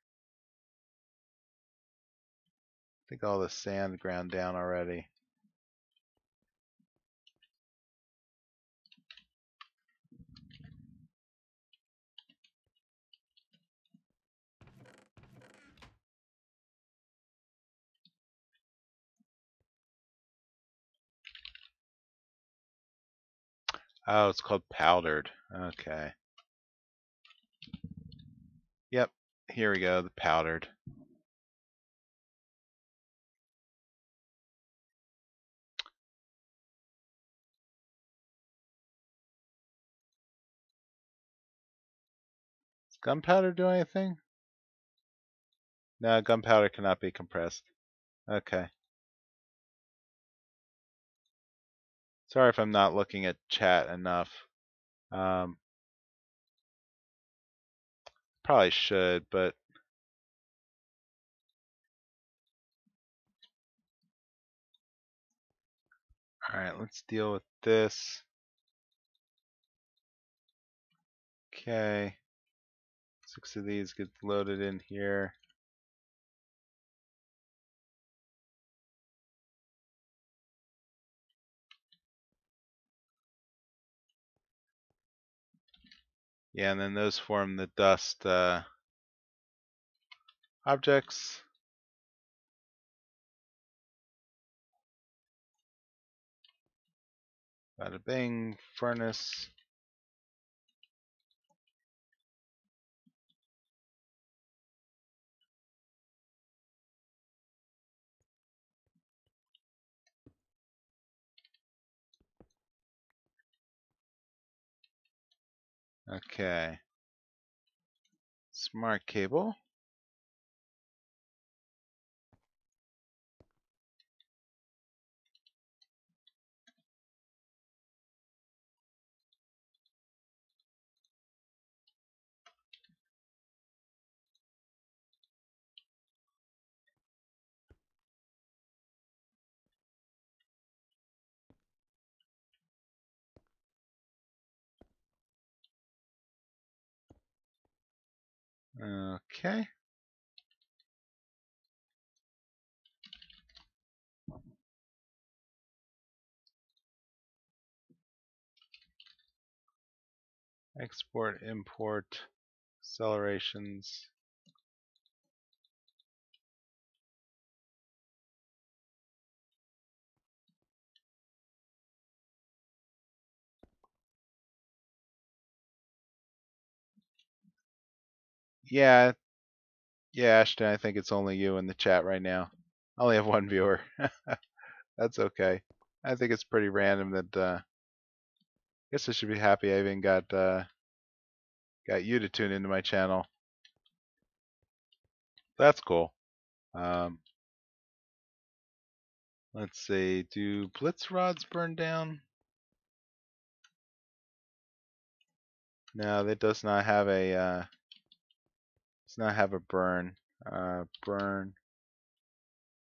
I think all the sand ground down already. Oh, it's called powdered. Okay. Yep. Here we go. The powdered. Does gunpowder do anything? No, gunpowder cannot be compressed. Okay. Sorry if I'm not looking at chat enough. Um, Probably should, but alright, let's deal with this. Okay. 6 of these get loaded in here. Yeah, and then those form the dust objects. Bada bing, furnace. Okay. Smart cable. Okay. Export, import, accelerations. Yeah, yeah, Ashton, I think it's only you in the chat right now. I only have one viewer. That's okay. I think it's pretty random that I guess I should be happy I even got you to tune into my channel. That's cool. Um, let's see. Do blitz rods burn down? No, that does not have a does not have a burn. Burn.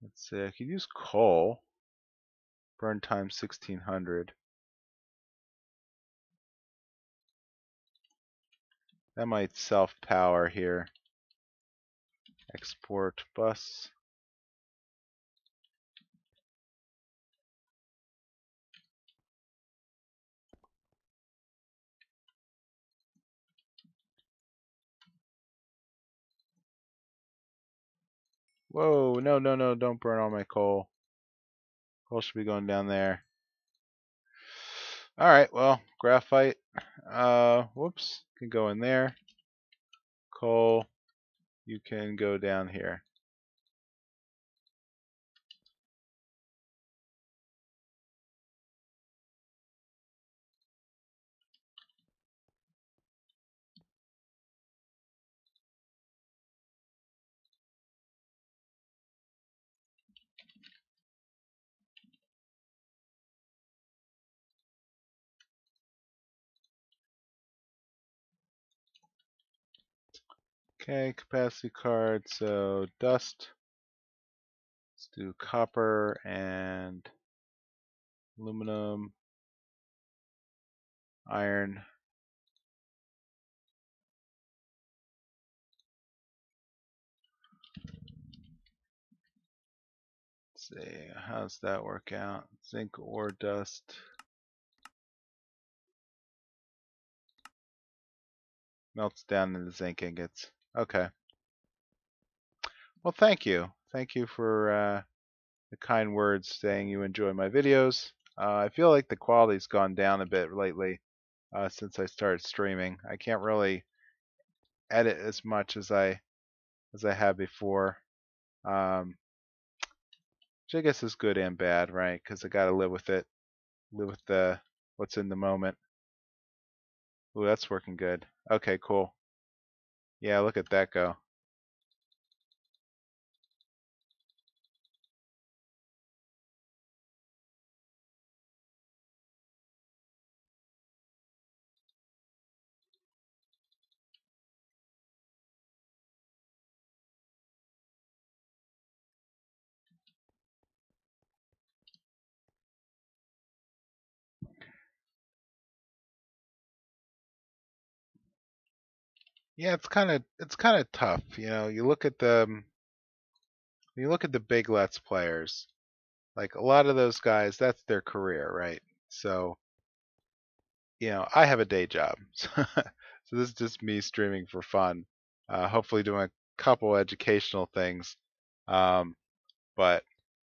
Let's see. I could use coal. Burn time 1600. That might self-power here. Export bus. Whoa, no, no, no, don't burn all my coal. Coal should be going down there. Alright, well, graphite. Whoops, can go in there. Coal, you can go down here. Okay, capacity card, so dust. Let's do copper and aluminum, iron. Let's see, how does that work out? Zinc ore dust. Melts down into zinc ingots. Okay. Well, thank you. Thank you for the kind words saying you enjoy my videos. I feel like the quality's gone down a bit lately. since I started streaming. I can't really edit as much as I have before, um, which I guess is good and bad, right? Because I got to live with it, live with the what's in the moment. Ooh, that's working good. Okay, cool. Yeah, look at that go. Yeah, it's kind of tough. You look at the big Let's players. Like a lot of those guys, that's their career, right? So, I have a day job. So this is just me streaming for fun. Hopefully doing a couple educational things. Um, but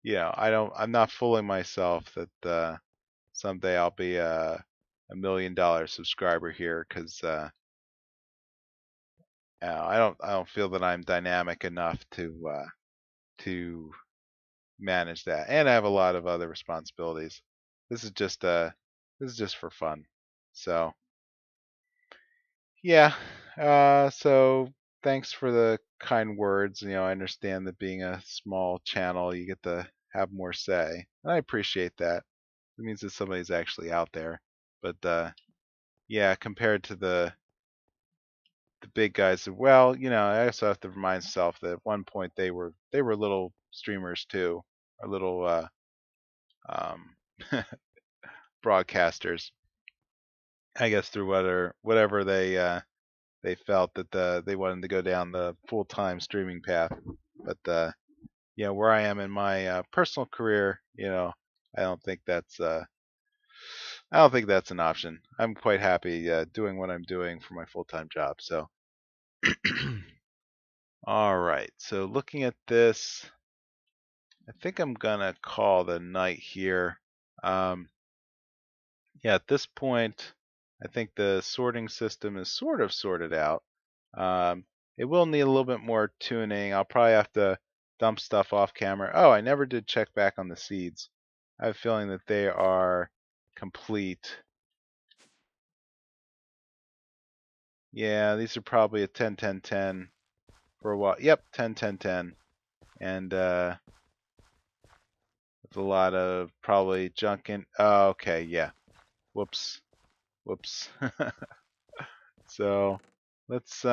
I'm not fooling myself that someday I'll be a $1 million subscriber here because I don't feel that I'm dynamic enough to manage that, and I have a lot of other responsibilities. This is just for fun. So yeah, so thanks for the kind words. I understand that being a small channel, you get to have more say, and I appreciate that. It means that somebody's actually out there. But yeah, compared to the big guys, well, I also have to remind myself that at one point they were little streamers too, or little um, broadcasters. I guess through whatever they felt that they wanted to go down the full time streaming path. But where I am in my personal career, I don't think that's uh, I don't think that's an option. I'm quite happy doing what I'm doing for my full time job. So, all right. So looking at this, I think I'm gonna call the night here. Um, yeah, at this point, I think the sorting system is sort of sorted out. Um, it will need a little bit more tuning. I'll probably have to dump stuff off camera. Oh, I never did check back on the seeds. I have a feeling that they are complete. Yeah, these are probably a 10 10 10 for a while. Yep, 10 10 10. And with a lot of probably junk in. Oh, okay, yeah. Whoops. Whoops. So let's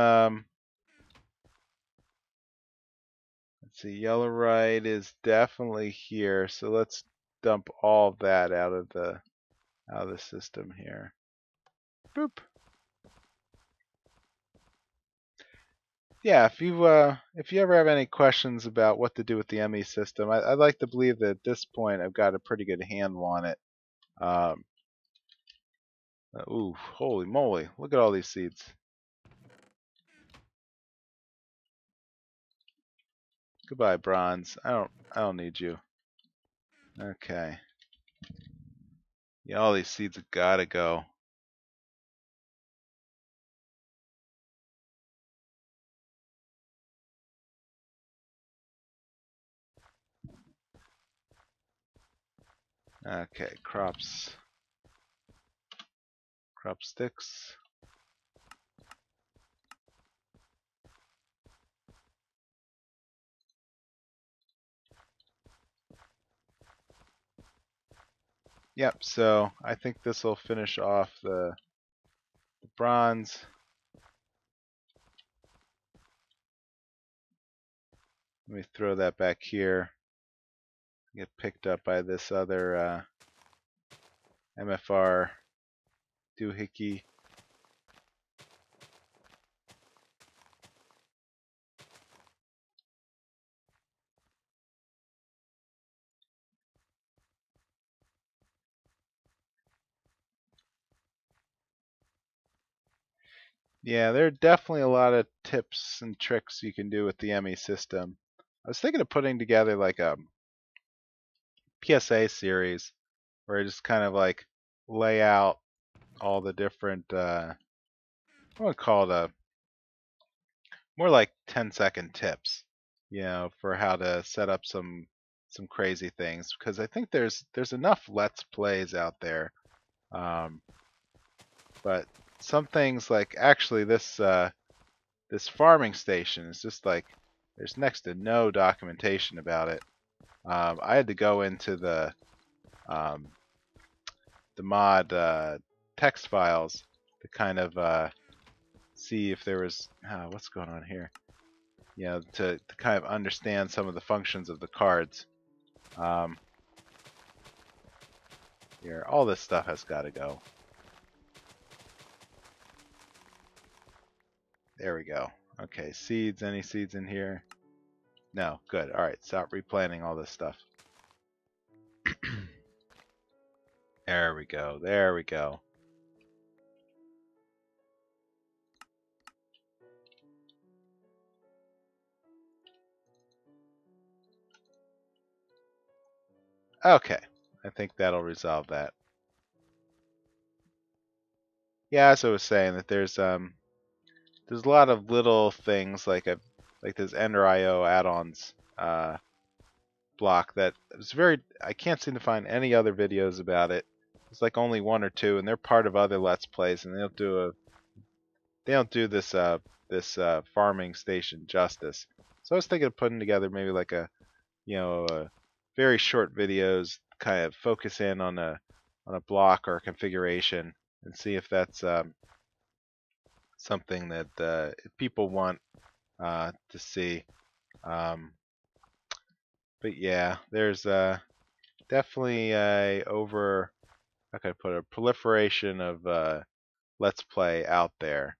see, yellow right is definitely here. So let's dump all of that out of the system here. Boop. Yeah, if you ever have any questions about what to do with the ME system, I'd like to believe that at this point I've got a pretty good handle on it. Um, ooh, holy moly! Look at all these seeds. Goodbye, bronze. I don't need you. Okay. Yeah, all these seeds have gotta go. Okay, crop sticks. Yep, so I think this will finish off the bronze. Let me throw that back here. Get picked up by this other MFR doohickey. Yeah, there are definitely a lot of tips and tricks you can do with the ME system. I was thinking of putting together like a PSA series where I just kind of like lay out all the different, I want to call it a more like 10-second tips, for how to set up some crazy things, because I think there's enough Let's Plays out there. Um, but some things like actually this farming station is just like there's next to no documentation about it. I had to go into um, the mod text files to kind of see if there was what's going on here. To kind of understand some of the functions of the cards. Um, Here, all this stuff has got to go. There we go. Okay, seeds. Any seeds in here? No. Good. All right. Stop replanting all this stuff. There we go. There we go. Okay. I think that'll resolve that. Yeah, as I was saying, that there's a lot of little things like this Ender IO add-ons block that is very. I can't seem to find any other videos about it. It's like only one or two, and they're part of other Let's Plays, and they don't do this farming station justice. So I was thinking of putting together maybe like a very short videos, kind of focus in on a block or a configuration, and see if that's something that people want to see. Um, but yeah, there's definitely how can I put it, a proliferation of Let's Play out there.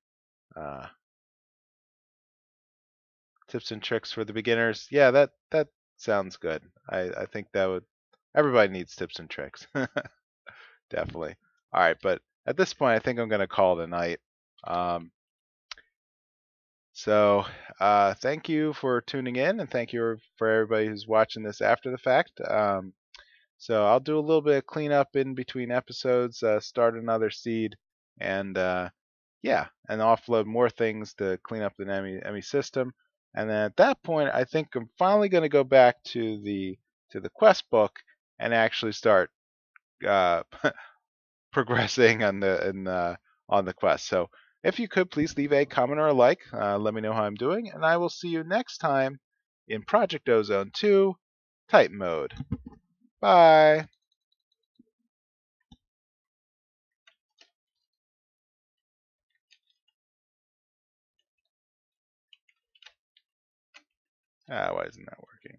Uh, Tips and tricks for the beginners. Yeah, that sounds good. I think that would. Everybody needs tips and tricks. Definitely. All right, but at this point, I think I'm going to call it a night. Um, thank you for tuning in, and thank you for everybody who's watching this after the fact. So I'll do a little bit of cleanup in between episodes, start another seed, and yeah, and offload more things to clean up the NEMI system. And then at that point, I think I'm finally going to go back to the quest book and actually start uh, progressing on the quest. So if you could please leave a comment or a like, let me know how I'm doing, and I will see you next time in Project Ozone 2 Type Mode. Bye. Why isn't that working?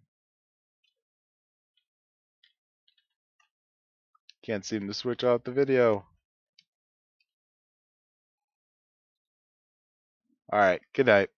Can't seem to switch off the video. All right. Good night.